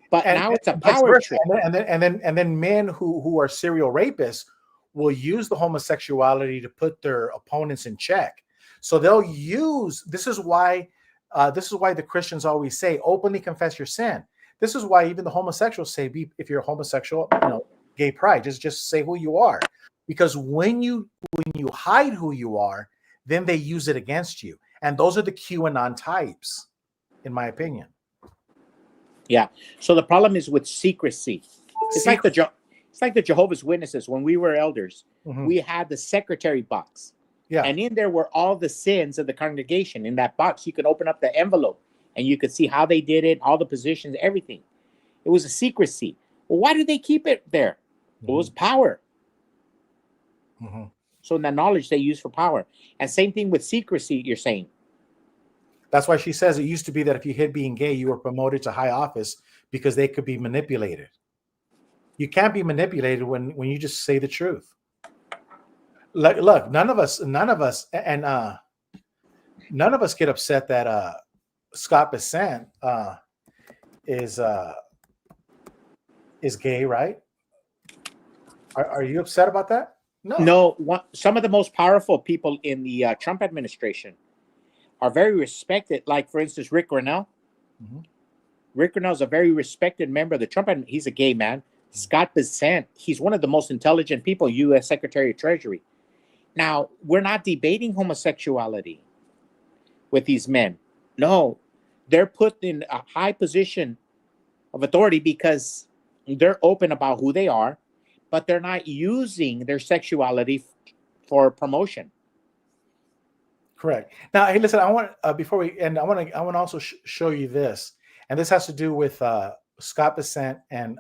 But now it's a power trip. And then men who are serial rapists will use the homosexuality to put their opponents in check. So they'll use, this is why the Christians always say, openly confess your sin. This is why even the homosexuals say, if you're a homosexual, gay pride, just say who you are. Because when you hide who you are, then they use it against you. And those are the QAnon types, in my opinion. Yeah. So the problem is with secrecy. It's like the Jehovah's Witnesses. When we were elders, we had the secretary box. Yeah. And in there were all the sins of the congregation. In that box, you could open up the envelope and you could see how they did it, all the positions, everything. It was a secrecy. Well, why did they keep it there? It was power. So the knowledge they use for power. And same thing with secrecy, you're saying. That's why she says it used to be that if you hid being gay, you were promoted to high office because they could be manipulated. You can't be manipulated when you just say the truth. Look, none of us get upset that Scott Bessent is gay, right? Are you upset about that? No. Some of the most powerful people in the Trump administration are very respected. Like, for instance, Rick Grinnell. Rick Grinnell is a very respected member of the Trump administration. He's a gay man. Scott Bessent, he's one of the most intelligent people, U.S. Secretary of Treasury. Now, we're not debating homosexuality with these men. No, they're put in a high position of authority because they're open about who they are, but they're not using their sexuality for promotion. Correct. Now, hey, listen. I want before we end, I want to also show you this, and this has to do with Scott Bessent and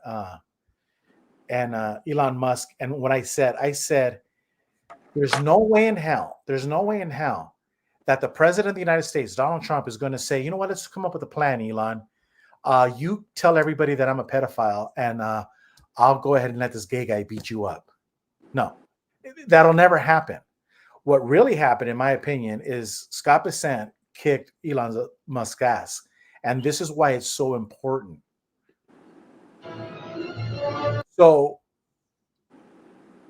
Elon Musk. And what I said, there's no way in hell that the president of the United States, Donald Trump, is going to say, you know what, let's come up with a plan, Elon. You tell everybody that I'm a pedophile, and I'll go ahead and let this gay guy beat you up. No, that'll never happen. What really happened, in my opinion, is Scott Bessent kicked Elon Musk's ass. And this is why it's so important. So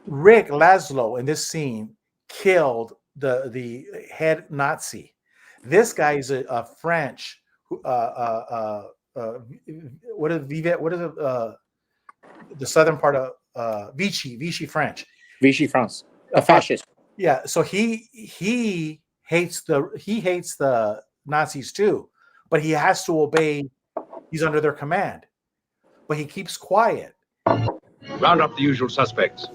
Rick Laszlo in this scene killed the head Nazi. This guy is a French. What is the southern part of Vichy French? Vichy France, a fascist. Yeah, so he hates the Nazis too, but he has to obey. He's under their command, but he keeps quiet. Round up the usual suspects.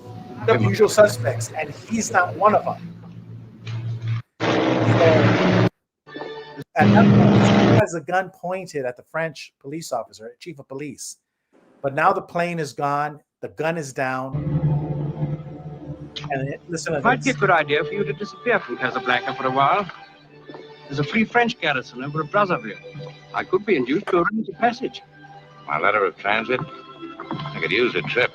The usual suspects, and he's not one of them. So, at that point, he has a gun pointed at the French police officer, chief of police. But now the plane is gone. The gun is down. And listen, it might be a good idea for you to disappear from Casablanca for a while. There's a free French garrison over at Brazzaville. I could be induced to arrange a passage. My letter of transit? I could use a trip.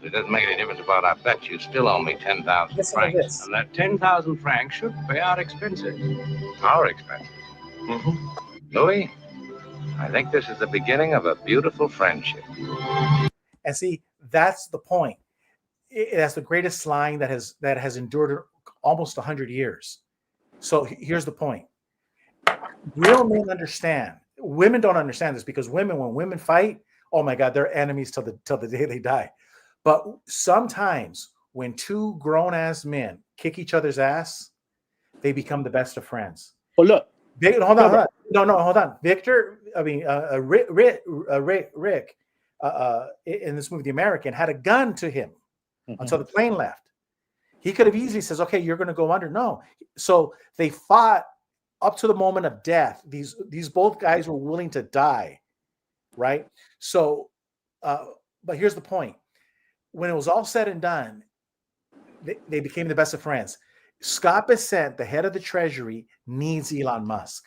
It doesn't make any difference about our bet. You still owe me 10,000 francs. And that 10,000 francs should pay our expenses. Our expenses? Louis, I think this is the beginning of a beautiful friendship. And see, that's the point. That's the greatest lying that has endured almost 100 years. So here's the point. Real men understand. Women don't understand this because when women fight, oh my God, they're enemies till the day they die. But sometimes when two grown-ass men kick each other's ass, they become the best of friends. Well, look. Hold on. Hold on. Victor, Rick, in this movie, The American, had a gun to him until the plane left. He could have easily says, okay, you're going to go under. No. So they fought up to the moment of death, these both guys were willing to die, right? So, but here's the point: when it was all said and done, they became the best of friends. Scott Bessent, the head of the Treasury, needs Elon Musk.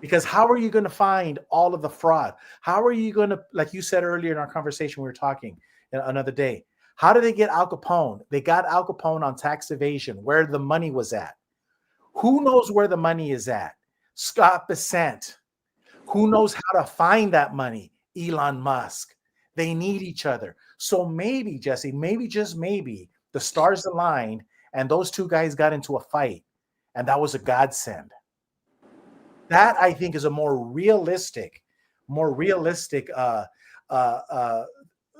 Because how are you going to find all of the fraud? How are you going to, like you said earlier in our conversation, we were talking another day, how did they get Al Capone? They got Al Capone on tax evasion, where the money was at. Who knows where the money is at? Scott Bessent. Who knows how to find that money? Elon Musk. They need each other. So maybe, Jesse, maybe just maybe the stars aligned and those two guys got into a fight, and that was a godsend. That, I think, is a more realistic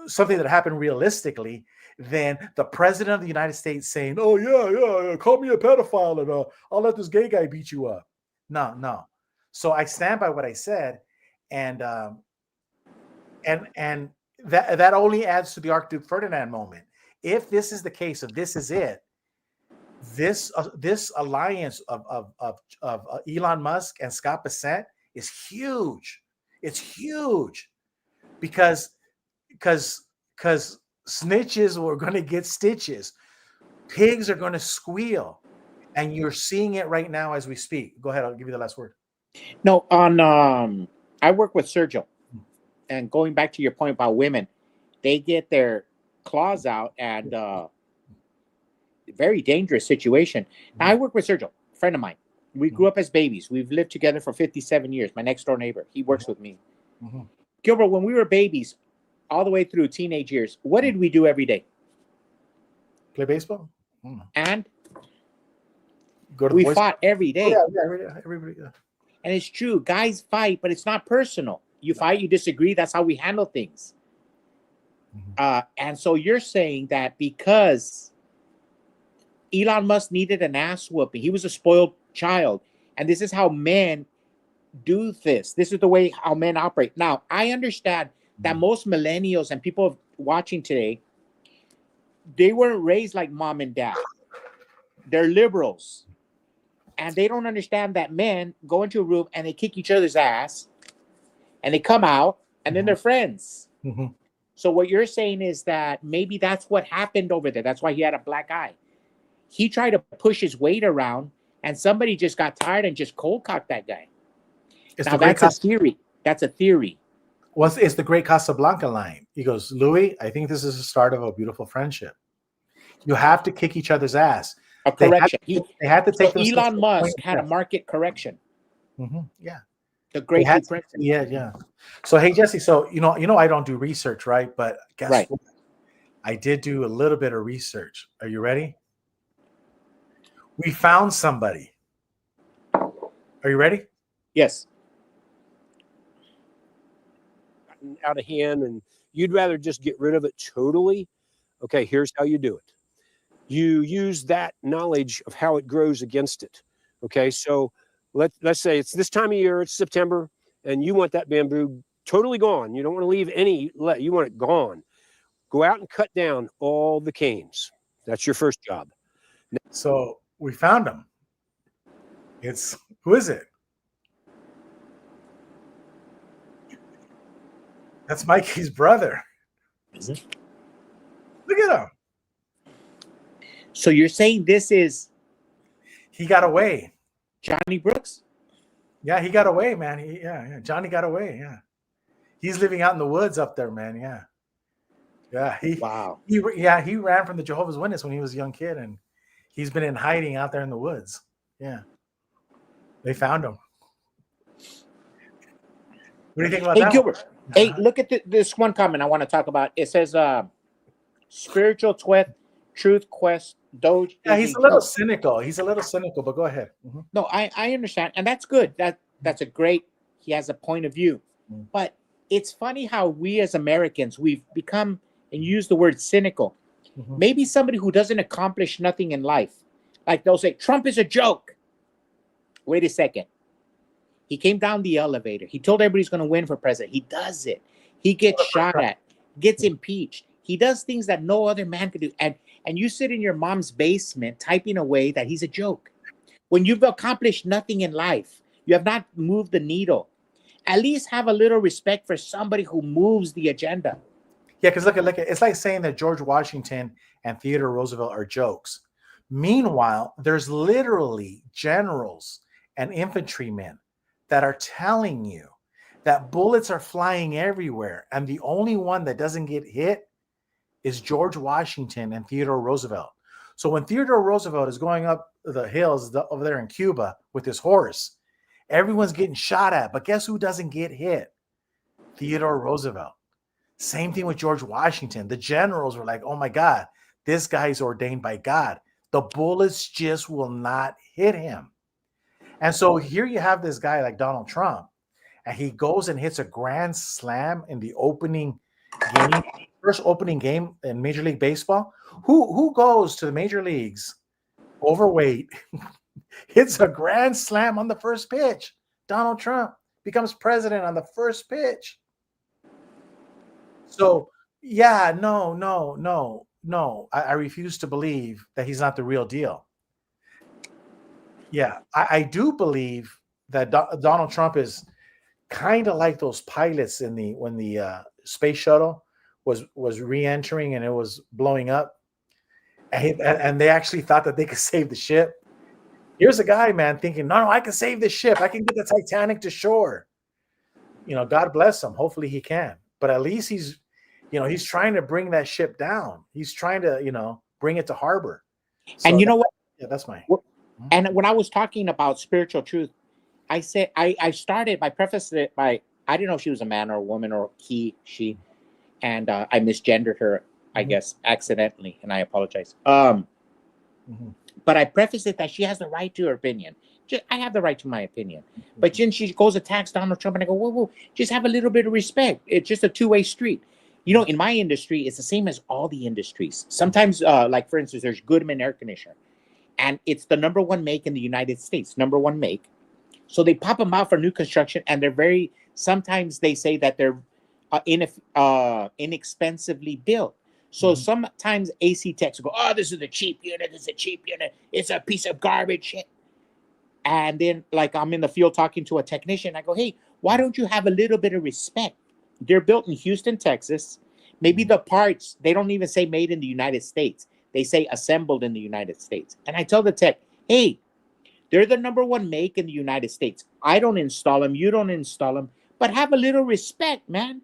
something that happened realistically than the president of the United States saying, "Oh yeah, call me a pedophile and I'll let this gay guy beat you up." No. So I stand by what I said, and that only adds to the Archduke Ferdinand moment. If this is the case, if this is it, this alliance of Elon Musk and Scott Bessent is huge. It's huge because snitches were going to get stitches. Pigs are going to squeal, and you're seeing it right now as we speak. Go ahead. I'll give you the last word. No, on I work with Sergio, and going back to your point about women, they get their claws out and very dangerous situation. Now, I work with Sergio, a friend of mine. We grew up as babies. We've lived together for 57 years. My next door neighbor, he works with me. Gilbert, when we were babies, all the way through teenage years, what did we do every day? Play baseball. And Go to we fought every day. Everybody. Yeah. And it's true. Guys fight, but it's not personal. You fight, you disagree. That's how we handle things. And so you're saying that because Elon Musk needed an ass whooping, he was a spoiled child, and this is how men do this. This is the way how men operate. Now, I understand that most millennials and people watching today, they weren't raised like mom and dad. They're liberals. And they don't understand that men go into a room and they kick each other's ass and they come out and then they're friends. So what you're saying is that maybe that's what happened over there. That's why he had a black eye. He tried to push his weight around and somebody just got tired and just cold cocked that guy. Now, that's a theory. That's a theory. Well, it's the great Casablanca line. He goes, Louis, I think this is the start of a beautiful friendship. You have to kick each other's ass. A correction. They had to take so Elon Musk had a market correction. Yeah. The great principle. Yeah. So hey, Jesse. So you know I don't do research, right? But guess what? I did do a little bit of research. Are you ready? We found somebody. Are you ready? Yes. Out of hand, and you'd rather just get rid of it totally. Okay, here's how you do it. You use that knowledge of how it grows against it. Okay, so let's say it's this time of year, it's September, and you want that bamboo totally gone. You don't want to leave any, you want it gone. Go out and cut down all the canes. That's your first job. So we found him. Who is it? That's Mikey's brother. Is it? Look at him. So you're saying this is... He got away. Johnny Brooks? Yeah, he got away, man. Yeah. Johnny got away, yeah. He's living out in the woods up there, man, yeah. Yeah, he ran from the Jehovah's Witness when he was a young kid, and he's been in hiding out there in the woods. Yeah. They found him. What do you think about that? Hey, Gilbert. Hey, look at this one comment I want to talk about. It says, spiritual truth quest, Doge. Yeah, he's a little cynical. But go ahead. No, I understand. And that's good. That's a great, he has a point of view. But it's funny how we as Americans, we've become, and use the word cynical. Maybe somebody who doesn't accomplish nothing in life. Like they'll say, Trump is a joke. Wait a second. He came down the elevator. He told everybody he's going to win for president. He does it. He gets shot at, gets impeached. He does things that no other man could do. And you sit in your mom's basement typing away that he's a joke. When you've accomplished nothing in life, you have not moved the needle. At least have a little respect for somebody who moves the agenda. Yeah, because look, it's like saying that George Washington and Theodore Roosevelt are jokes. Meanwhile, there's literally generals and infantrymen that are telling you that bullets are flying everywhere, and the only one that doesn't get hit is George Washington and Theodore Roosevelt. So when Theodore Roosevelt is going up the hills over there in Cuba with his horse, everyone's getting shot at, but guess who doesn't get hit? Theodore Roosevelt. Same thing with George Washington. The generals were like, oh my God, this guy's ordained by God. The bullets just will not hit him. And so here you have this guy like Donald Trump, and he goes and hits a grand slam in the opening game, first opening game in Major League Baseball. Who goes to the major leagues overweight, hits a grand slam on the first pitch? Donald Trump becomes president on the first pitch. So yeah, no. I refuse to believe that he's not the real deal. Yeah, I do believe that Donald Trump is kind of like those pilots when the space shuttle was re-entering and it was blowing up, and they actually thought that they could save the ship. Here's a guy, man, thinking, no, I can save this ship. I can get the Titanic to shore. God bless him. Hopefully he can. But at least he's trying to bring that ship down. He's trying to, bring it to harbor. So And you know what? Yeah, that's my. And when I was talking about spiritual truth, I said I prefaced it by, I didn't know if she was a man or a woman or he, she, and I misgendered her, I guess, accidentally, and I apologize. But I prefaced it that she has the right to her opinion. I have the right to my opinion. But then she goes attacks Donald Trump, and I go, whoa, just have a little bit of respect. It's just a two-way street. In my industry, it's the same as all the industries. Sometimes, like for instance, there's Goodman air conditioner, and it's the number one make in the United States, number one make. So they pop them out for new construction, and they're sometimes they say that they're inexpensively built. So sometimes AC techs will go, oh, this is a cheap unit, it's a piece of garbage. And then, like, I'm in the field talking to a technician, I go, hey, why don't you have a little bit of respect? They're built in Houston, Texas. Maybe the parts, they don't even say made in the United States. They say assembled in the United States. And I tell the tech, hey, they're the number one make in the United States. I don't install them. You don't install them. But have a little respect, man.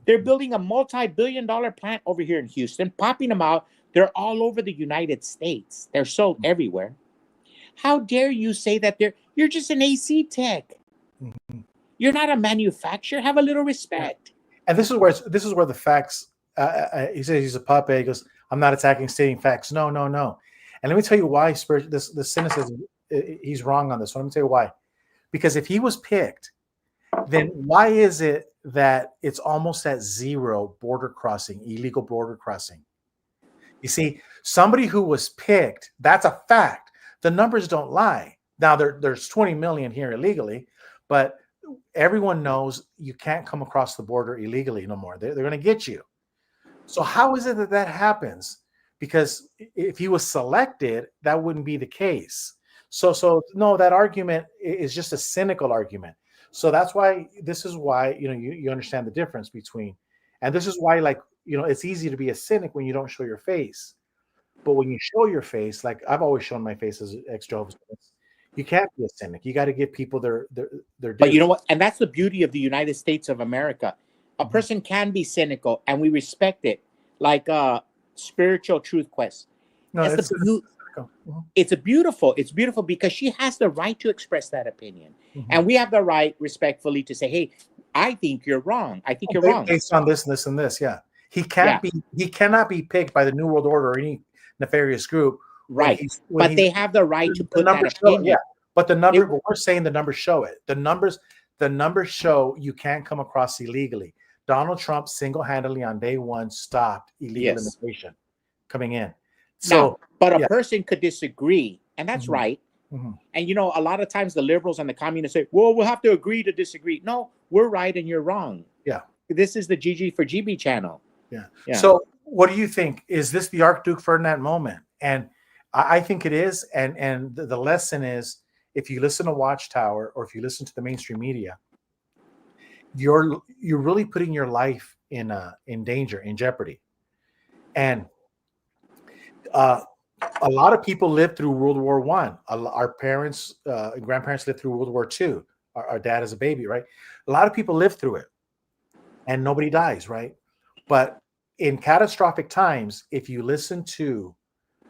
They're building a multi-billion-dollar plant over here in Houston, popping them out. They're all over the United States. They're sold everywhere. How dare you say that you're just an AC tech? You're not a manufacturer. Have a little respect. And this is where the facts. He says he's a puppet. He goes, I'm not attacking, stating facts. No. And let me tell you why. The cynicism. He's wrong on this one. Let me tell you why. Because if he was picked, then why is it that it's almost at zero illegal border crossing? You see, somebody who was picked, that's a fact. The numbers don't lie. Now there's 20 million here illegally, but everyone knows you can't come across the border illegally no more. They're going to get you. So how is it that happens? Because if he was selected, that wouldn't be the case. So no, that argument is just a cynical argument. So that's why you understand the difference between, and this is why, like, it's easy to be a cynic when you don't show your face. But when you show your face, like I've always shown my face as ex-Jehovah's Witness, you can't be a cynic. You got to give people their due. But you know what? And that's the beauty of the United States of America. A person can be cynical, and we respect it, like Spiritual Truth Quest. No, it's beautiful because she has the right to express that opinion, and we have the right, respectfully, to say, "Hey, I think you're wrong. I think you're wrong based on this and this and this." Yeah, he cannot be picked by the New World Order or any nefarious group. Right, but they have the right to put that opinion. Yeah, but but we're saying the numbers show it. The numbers show you can't come across illegally. Donald Trump single-handedly on day one stopped illegal immigration coming in. So, but a person could disagree, and that's right. And a lot of times the liberals and the communists say, "Well, we'll have to agree to disagree." No, we're right and you're wrong. Yeah, this is the GG for GB channel. Yeah. So, what do you think? Is this the Archduke Fernidad moment? And I think it is, and the lesson is, if you listen to Watchtower or if you listen to the mainstream media, you're really putting your life in danger, in jeopardy. And a lot of people lived through World War One. Our parents and grandparents lived through World War Two. Our dad as a baby, right? A lot of people lived through it, and nobody dies, right? But in catastrophic times, if you listen to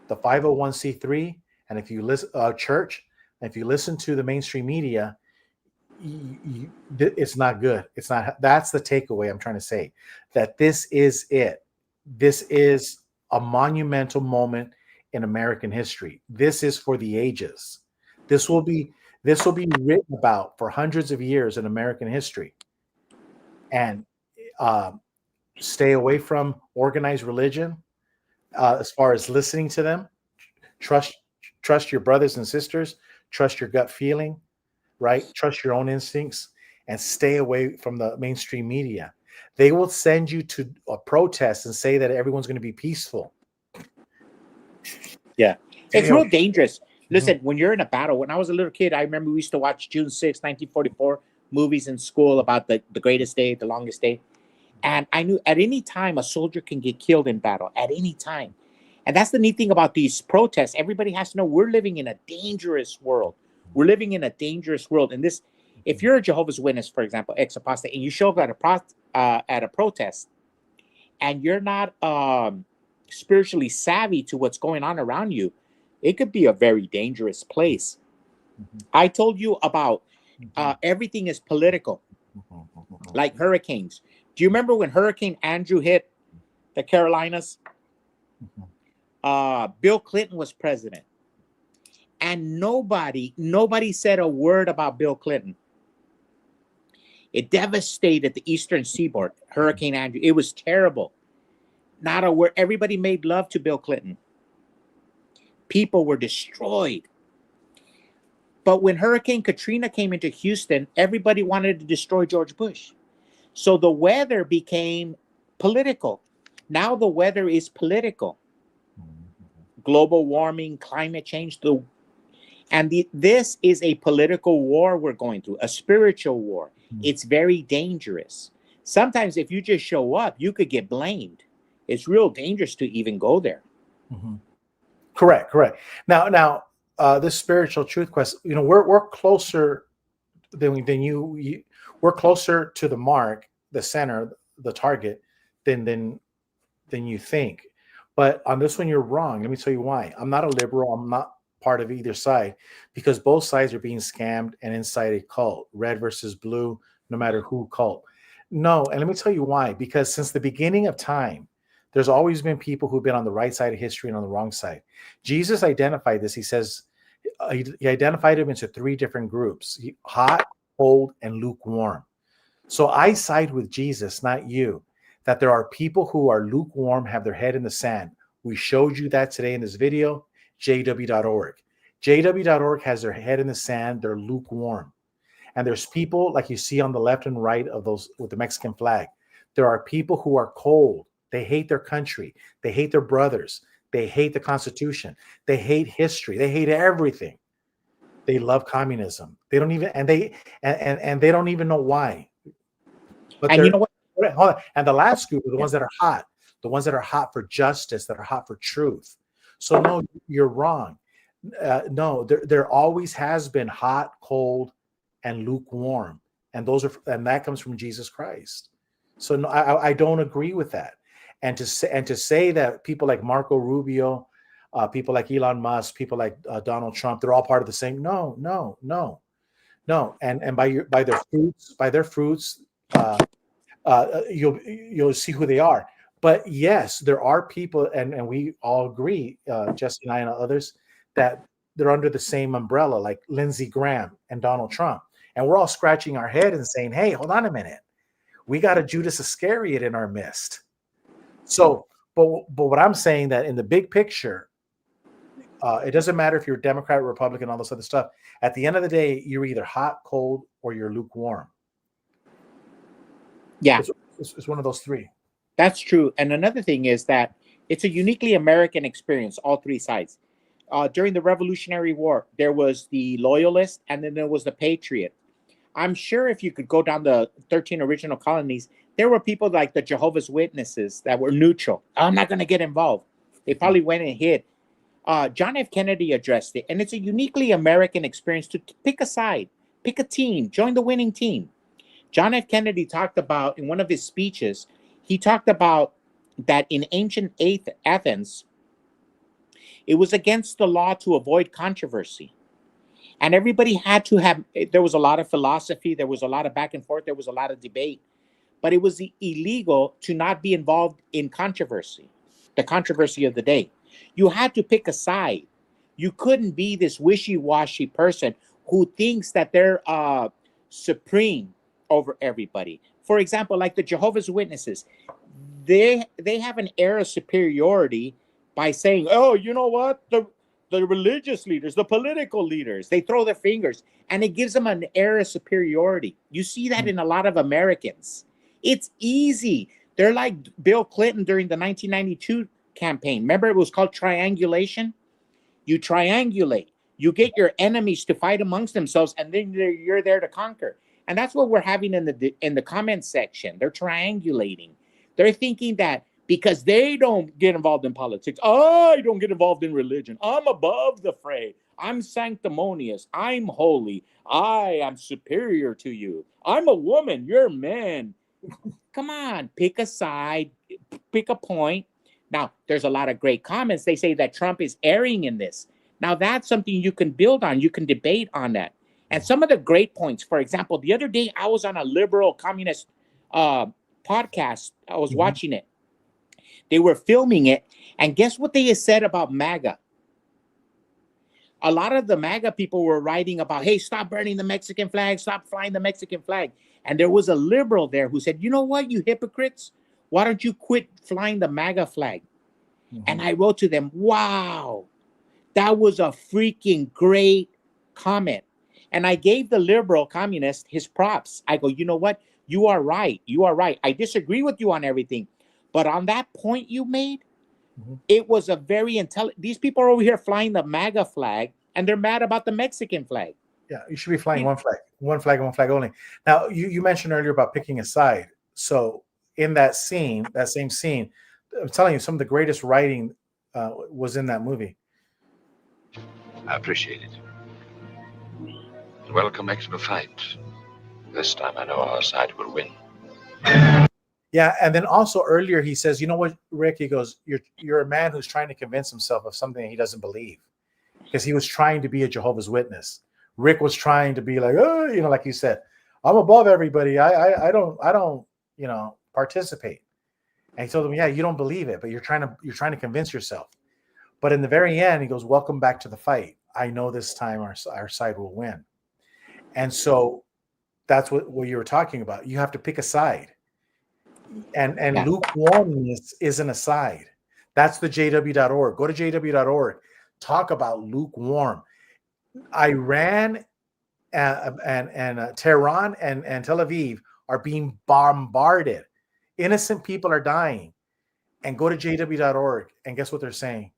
the 501c3, and if you listen church, and if you listen to the mainstream media, it's not good. It's not. That's the takeaway I'm trying to say. That this is it. This is a monumental moment in American history. This is for the ages. This will be written about for hundreds of years in American history. And stay away from organized religion. As far as listening to them, trust your brothers and sisters. Trust your gut feeling, right? Trust your own instincts, and stay away from the mainstream media. They will send you to a protest and say that everyone's going to be peaceful. Yeah, it's real dangerous. Listen, when you're in a battle, when I was a little kid, I remember we used to watch June 6, 1944 movies in school about the greatest day, the longest day. And I knew at any time a soldier can get killed in battle, at any time. And that's the neat thing about these protests. Everybody has to know we're living in a dangerous world. We're living in a dangerous world. And this, if you're a Jehovah's Witness, for example, ex-apostate, and you show up at a protest, and you're not spiritually savvy to what's going on around you, it could be a very dangerous place. I told you about everything is political, like hurricanes. Do you remember when Hurricane Andrew hit the Carolinas? Bill Clinton was president, and nobody said a word about Bill Clinton. It devastated the eastern seaboard, Hurricane Andrew. It was terrible. Not a word. Everybody made love to Bill Clinton. People were destroyed. But when Hurricane Katrina came into Houston, everybody wanted to destroy George Bush. So the weather became political. Now the weather is political. Global warming, climate change, this is a political war we're going through, a spiritual war. It's very dangerous. Sometimes if you just show up, you could get blamed. It's real dangerous to even go there. Correct. Now, this spiritual truth quest, we're closer than you. We're closer to the mark, the center, the target, than you think. But on this one, you're wrong. Let me tell you why. I'm not a liberal. I'm not part of either side, because both sides are being scammed and inside a cult, red versus blue, no matter who cult. No, and let me tell you why. Because since the beginning of time, there's always been people who've been on the right side of history and on the wrong side. Jesus identified this. He says he identified them into three different groups: hot, cold, and lukewarm. So I side with Jesus, not you. That there are people who are lukewarm, have their head in the sand. We showed you that today in this video, jw.org. jw.org has their head in the sand. They're lukewarm. And there's people like you see on the left and right of those with the Mexican flag. There are people who are cold. They hate their country. They hate their brothers. They hate the Constitution. They hate history. They hate everything. They love communism. They don't even, and they don't even know why. But and you know what? Hold on. And the last group are the ones that are hot, the ones that are hot for justice, that are hot for truth. So no, you're wrong. No, there always has been hot, cold, and lukewarm, and that comes from Jesus Christ. So no, I don't agree with that. And to say that people like Marco Rubio, people like Elon Musk, people like Donald Trump, they're all part of the same. No. And by their fruits, you'll see who they are. But yes, there are people, and we all agree, Jesse and I and others, that they're under the same umbrella, like Lindsey Graham and Donald Trump. And we're all scratching our head and saying, hey, hold on a minute. We got a Judas Iscariot in our midst. So, but what I'm saying, that in the big picture, it doesn't matter if you're Democrat, Republican, all this other stuff. At the end of the day, you're either hot, cold, or you're lukewarm. Yeah. It's one of those three. That's true. And another thing is that it's a uniquely American experience, all three sides. during the Revolutionary War, there was the Loyalist and then there was the Patriot. I'm sure if you could go down the 13 original colonies, there were people like the Jehovah's Witnesses that were neutral. I'm not going to get involved. They probably went and hid. John F. Kennedy addressed it, and it's a uniquely American experience to pick a side, pick a team, join the winning team. John F. Kennedy talked about, in one of his speeches, he talked about that in ancient Athens, it was against the law to avoid controversy. And everybody had to have, there was a lot of philosophy, there was a lot of back and forth, there was a lot of debate, but it was illegal to not be involved in controversy, the controversy of the day. You had to pick a side. You couldn't be this wishy-washy person who thinks that they're supreme over everybody. For example, like the Jehovah's Witnesses, they have an air of superiority by saying, oh, you know what? The religious leaders, the political leaders, they throw their fingers, and it gives them an air of superiority. You see that in a lot of Americans. It's easy. They're like Bill Clinton during the 1992 campaign. Remember, it was called triangulation? You triangulate. You get your enemies to fight amongst themselves, and then you're there to conquer. And that's what we're having in the comment section. They're triangulating. They're thinking that because they don't get involved in politics, I don't get involved in religion, I'm above the fray, I'm sanctimonious, I'm holy, I am superior to you, I'm a woman, you're men. Come on, pick a side, pick a point. Now, there's a lot of great comments. They say that Trump is erring in this. Now, that's something you can build on. You can debate on that. And some of the great points, for example, the other day I was on a liberal communist podcast. I was watching it. They were filming it. And guess what they said about MAGA? A lot of the MAGA people were writing about, hey, stop burning the Mexican flag, stop flying the Mexican flag. And there was a liberal there who said, you know what, you hypocrites? Why don't you quit flying the MAGA flag? And I wrote to them, wow, that was a freaking great comment. And I gave the liberal communist his props. I go, you know what? You are right. You are right. I disagree with you on everything. But on that point you made, it was a very intelligent. These people are over here flying the MAGA flag, and they're mad about the Mexican flag. Yeah, you should be flying one flag, and one flag only. Now, you mentioned earlier about picking a side. So in that scene, that same scene, I'm telling you, some of the greatest writing was in that movie. I appreciate it. Welcome extra fight. This time I know our side will win. Yeah, and then also earlier he says, you know what, Rick? He goes, you're a man who's trying to convince himself of something he doesn't believe, because he was trying to be a Jehovah's Witness. Rick was trying to be like, oh, you know, like you said, I'm above everybody. I don't, you know, participate. And he told him, yeah, you don't believe it, but you're trying to convince yourself. But in the very end, he goes, welcome back to the fight. I know this time our side will win. And so that's what you were talking about. You have to pick a side. And lukewarmness isn't a side. That's the jw.org. Go to jw.org. Talk about lukewarm. Iran and Tehran and Tel Aviv are being bombarded. Innocent people are dying. And go to jw.org, and guess what they're saying?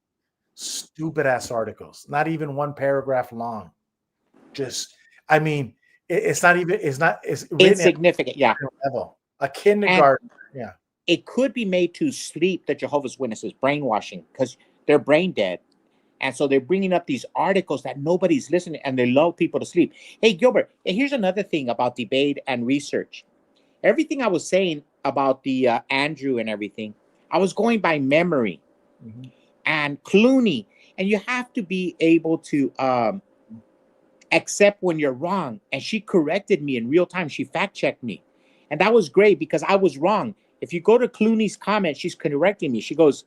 Stupid ass articles. Not even one paragraph long. Just, I mean, it's insignificant. Yeah. Level. A kindergarten. Yeah. It could be made to sleep the Jehovah's Witnesses, brainwashing, because they're brain dead. And so they're bringing up these articles that nobody's listening, and they lull people to sleep. Hey, Gilbert, here's another thing about debate and research. Everything I was saying about the Andrew and everything, I was going by memory. And Clooney. And you have to be able to accept when you're wrong. And she corrected me in real time. She fact-checked me. And that was great because I was wrong. If you go to Clooney's comment, she's correcting me. She goes,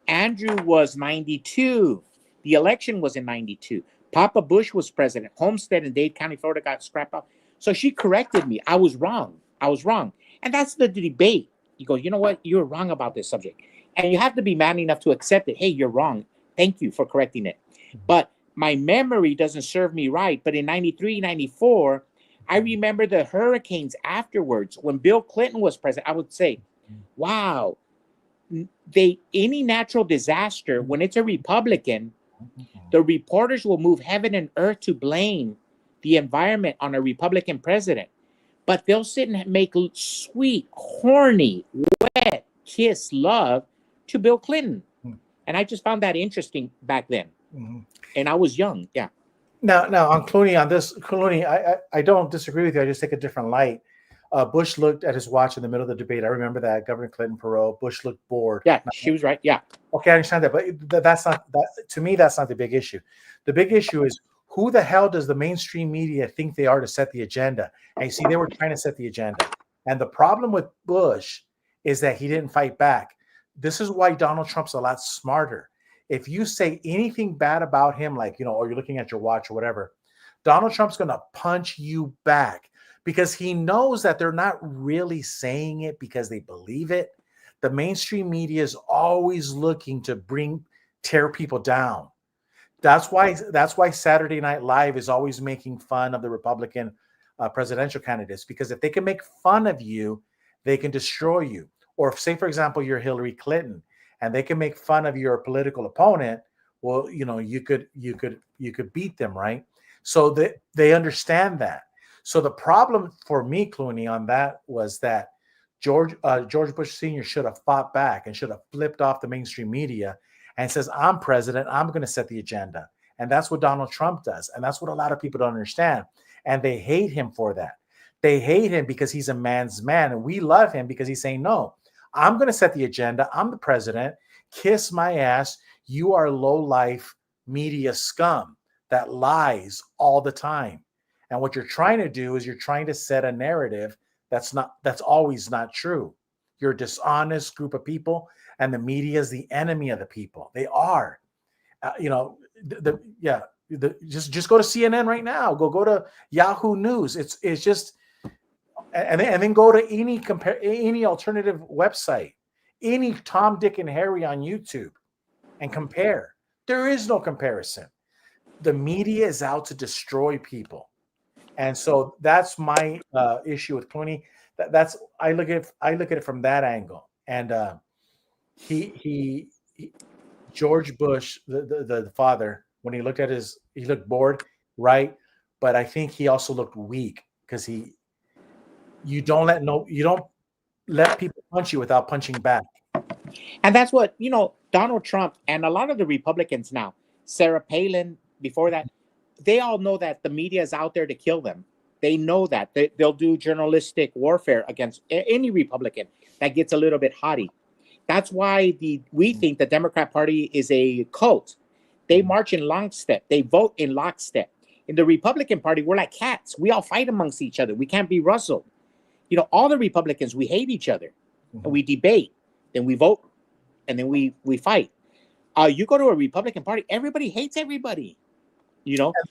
Andrew was 92. The election was in 92. Papa Bush was president. Homestead in Dade County, Florida got scrapped off. So she corrected me. I was wrong. And that's the debate. You go, you know what? You're wrong about this subject. And you have to be man enough to accept it. Hey, you're wrong. Thank you for correcting it. But my memory doesn't serve me right. But in 93, 94, I remember the hurricanes afterwards. When Bill Clinton was president, I would say, wow, any natural disaster, when it's a Republican, The reporters will move heaven and earth to blame the environment on a Republican president, but they'll sit and make sweet, horny, wet kiss love to Bill Clinton. And I just found that interesting back then. And I was young. Yeah. Now on Clooney, I don't disagree with you. I just take a different light. Bush looked at his watch in the middle of the debate. I remember that. Governor Clinton, Perot. Bush looked bored. Yeah, she was right. Yeah. Okay, I understand that, but that's not that. To me, that's not the big issue. The big issue is who the hell does the mainstream media think they are to set the agenda? And you see, they were trying to set the agenda. And the problem with Bush is that he didn't fight back. This is why Donald Trump's a lot smarter. If you say anything bad about him, like, or you're looking at your watch or whatever, Donald Trump's going to punch you back because he knows that they're not really saying it because they believe it. The mainstream media is always looking to tear people down. That's why Saturday Night Live is always making fun of the Republican presidential candidates, because if they can make fun of you, they can destroy you. Or if, say, for example, you're Hillary Clinton and they can make fun of your political opponent, well, you could beat them, right? So they understand that. So the problem for me, Clooney, on that was that George Bush Sr. should have fought back and should have flipped off the mainstream media and says, I'm president, I'm going to set the agenda. And that's what Donald Trump does. And that's what a lot of people don't understand. And they hate him for that. They hate him because he's a man's man. And we love him because he's saying, no, I'm going to set the agenda. I'm the president. Kiss my ass. You are low-life media scum that lies all the time. And what you're trying to do is you're trying to set a narrative that's always not true. You're a dishonest group of people, and the media is the enemy of the people. They are. Just go to CNN right now. Go to Yahoo News. It's just, and then go to any alternative website, any Tom, Dick, and Harry on YouTube, and compare. There is no comparison. The media is out to destroy people. And so that's my issue with Clooney. I look at it from that angle. And George Bush, the father, when he looked bored, right? But I think he also looked weak because you don't let people punch you without punching back. And that's what Donald Trump and a lot of the Republicans now, Sarah Palin, before that, they all know that the media is out there to kill them. They know that. They'll do journalistic warfare against any Republican that gets a little bit haughty. That's why we think the Democrat Party is a cult. They march in lockstep. They vote in lockstep. In the Republican Party, we're like cats. We all fight amongst each other. We can't be rustled. All the Republicans, we hate each other. And we debate. Then we vote. And then we fight. You go to a Republican Party, everybody hates everybody.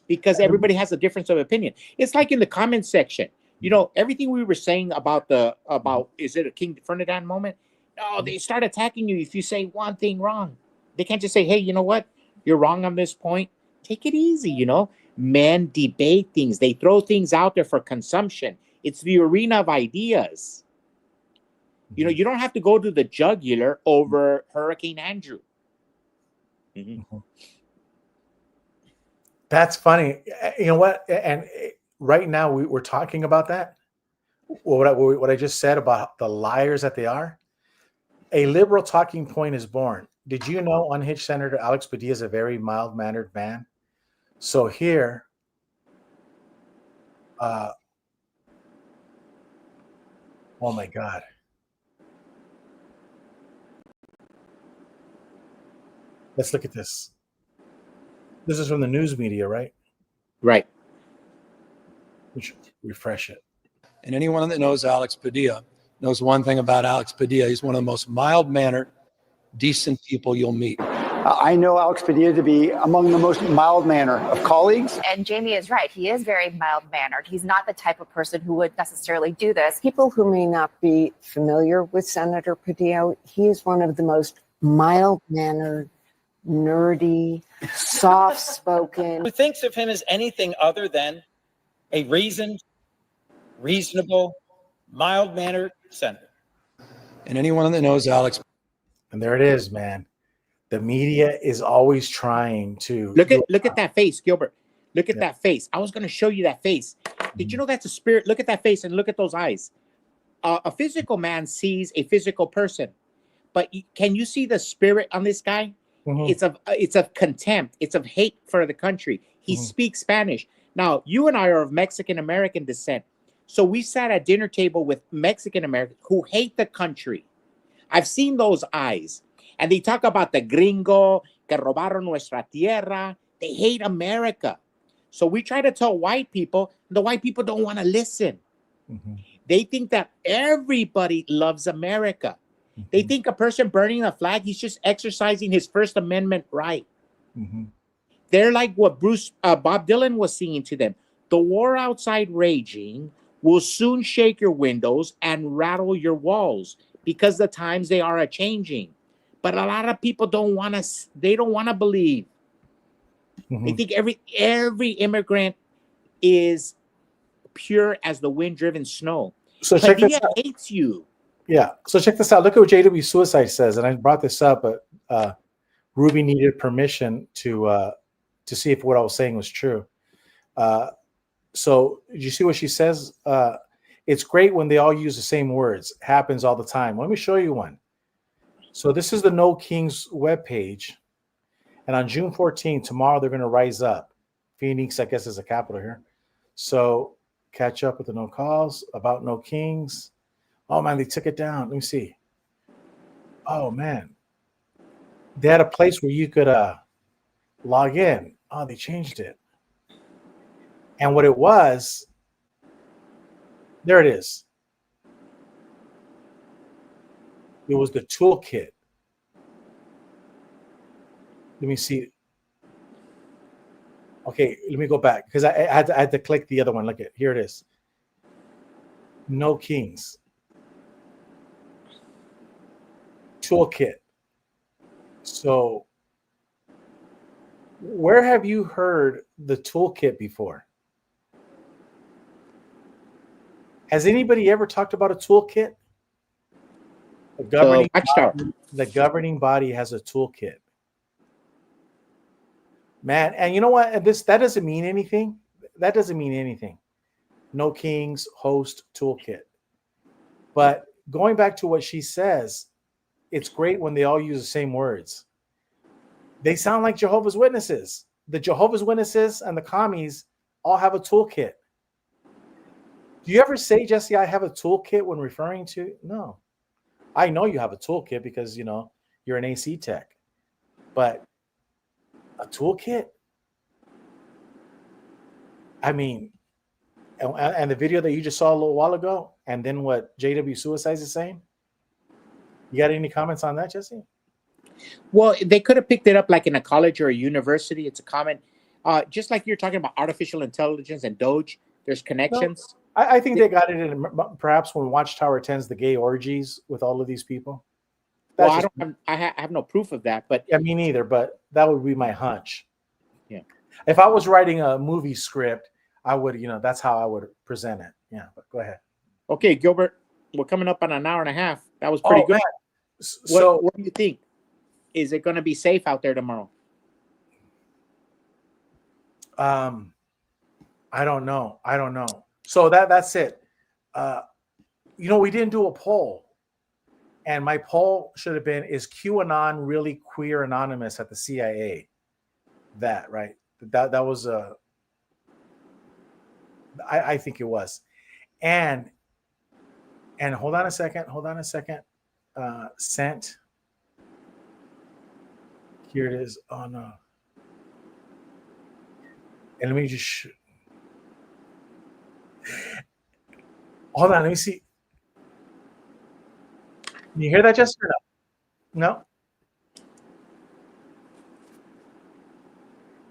Because everybody has a difference of opinion. It's like in the comment section, everything we were saying about is it a King Fernidad moment? No, they start attacking you if you say one thing wrong. They can't just say, hey, you know what? You're wrong on this point. Take it easy, Men debate things. They throw things out there for consumption. It's the arena of ideas. You don't have to go to the jugular over Hurricane Andrew. Mm-hmm. That's funny. You know what? And right now we're talking about that. What I just said about the liars that they are. A liberal talking point is born. Did you know unhinged Senator Alex Padilla is a very mild-mannered man? So here, oh my God. Let's look at this. This is from the news media, right? Right. We should refresh it. And anyone that knows Alex Padilla knows one thing about Alex Padilla. He's one of the most mild-mannered, decent people you'll meet. I know Alex Padilla to be among the most mild-mannered of colleagues. And Jamie is right. He is very mild-mannered. He's not the type of person who would necessarily do this. People who may not be familiar with Senator Padilla, he is one of the most mild-mannered, nerdy, soft-spoken. Who thinks of him as anything other than a reasonable, mild-mannered senator. And anyone that knows Alex. And there it is, man. The media is always trying to look at that face, Gilbert. Look at that face. I was going to show you that face. Did you know that's a spirit? Look at that face and look at those eyes. A physical man sees a physical person, but can you see the spirit on this guy? It's of contempt. It's of hate for the country. He speaks Spanish. Now, you and I are of Mexican American descent, so we sat at dinner table with Mexican Americans who hate the country. I've seen those eyes, and they talk about the gringo que robaron nuestra tierra. They hate America. So we try to tell white people, the white people don't want to listen. They think that everybody loves America. They think a person burning a flag, he's just exercising his First Amendment right. They're like what Bob Dylan was singing to them. The war outside raging will soon shake your windows and rattle your walls because the times they are a-changing. But a lot of people don't want to believe. They think every immigrant is pure as the wind-driven snow. So check this out. Hates you. Yeah. So check this out. Look at what JW Suicide says, and I brought this up, but Ruby needed permission to see if what I was saying was true. So did you see what she says? It's great when they all use the same words. It happens all the time. Let me show you one. So this is the No Kings webpage. And on June 14th, tomorrow, they're going to rise up. Phoenix, I guess, is a capital here. So catch up with the No Calls, about No Kings. Oh, man, they took it down. Let me see. Oh, man. They had a place where you could log in. Oh, they changed it. And what it was, there it is. It was the toolkit. Let me see. Okay, let me go back because I had to click the other one. Look at here it is. No Kings. Toolkit. So where have you heard the toolkit before? Has anybody ever talked about a toolkit? The governing body has a toolkit. Man, and you know what? That doesn't mean anything. That doesn't mean anything. No Kings, host, toolkit. But going back to what she says, it's great when they all use the same words. They sound like Jehovah's Witnesses. The Jehovah's Witnesses and the commies all have a toolkit. Do you ever say, Jesse, I have a toolkit when referring to? No. I know you have a toolkit because, you're an AC tech. But a toolkit? I mean, and the video that you just saw a little while ago, and then what JW Suicides is saying? You got any comments on that, Jesse? Well, they could have picked it up like in a college or a university. It's a comment. Just like you're talking about artificial intelligence and Doge, there's connections. No, I think they got it in perhaps when Watchtower attends the gay orgies with all of these people. Well, I have no proof of that, but yeah, me neither. But that would be my hunch. Yeah, if I was writing a movie script, I would, that's how I would present it. Yeah, but go ahead. Okay, Gilbert, we're coming up on an hour and a half. That was pretty good. Man. So, what do you think? Is it going to be safe out there tomorrow? I don't know. So that's it. We didn't do a poll. And my poll should have been, is QAnon really queer anonymous at the CIA? That, right? That was I think it was. And hold on a second. Sent. Here it is. Oh no. And let me just hold on, let me see. Can you hear that, Jessica? No?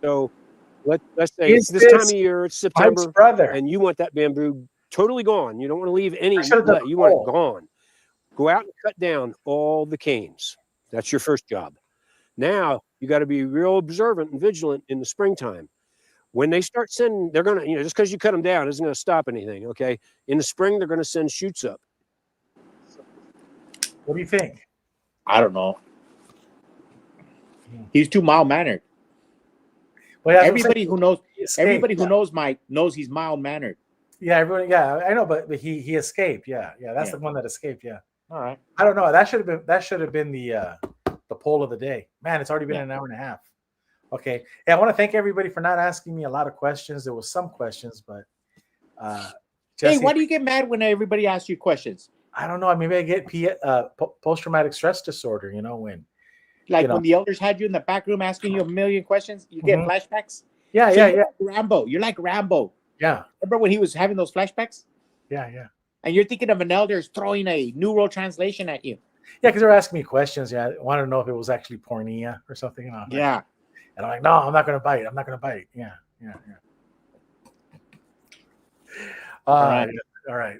So let's say it's this time of year, it's September, and you want that bamboo totally gone. You don't want to leave any, you want it gone. Go out and cut down all the canes. That's your first job. Now you got to be real observant and vigilant in the springtime. When they start sending, they're going to, just because you cut them down isn't going to stop anything, okay? In the spring, they're going to send shoots up. What do you think? I don't know. He's too mild mannered. Well, yeah, Everybody who knows, escaped, Mike knows he's mild mannered. Yeah, everyone. Yeah, I know, but he escaped. Yeah, that's the one that escaped. Yeah. All right. I don't know. That should have been the poll of the day. Man, it's already been an hour and a half. Okay. Hey, I want to thank everybody for not asking me a lot of questions. There was some questions, but Jesse, hey, why do you get mad when everybody asks you questions? I don't know. Maybe I get post-traumatic stress disorder. When when the elders had you in the back room asking you a million questions, you get flashbacks. Yeah, so yeah. Like Rambo. You're like Rambo. Yeah. Remember when he was having those flashbacks? Yeah. And you're thinking of an elder throwing a New World Translation at you. Yeah, because they're asking me questions. Yeah, I wanted to know if it was actually pornea or something. And and I'm like, no, I'm not going to bite. I'm not going to bite. Yeah. All right.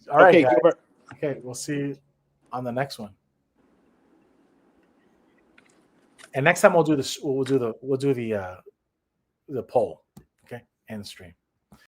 Okay, guys. Gilbert. Okay, we'll see you on the next one. And next time we'll do the poll. Okay, and the stream.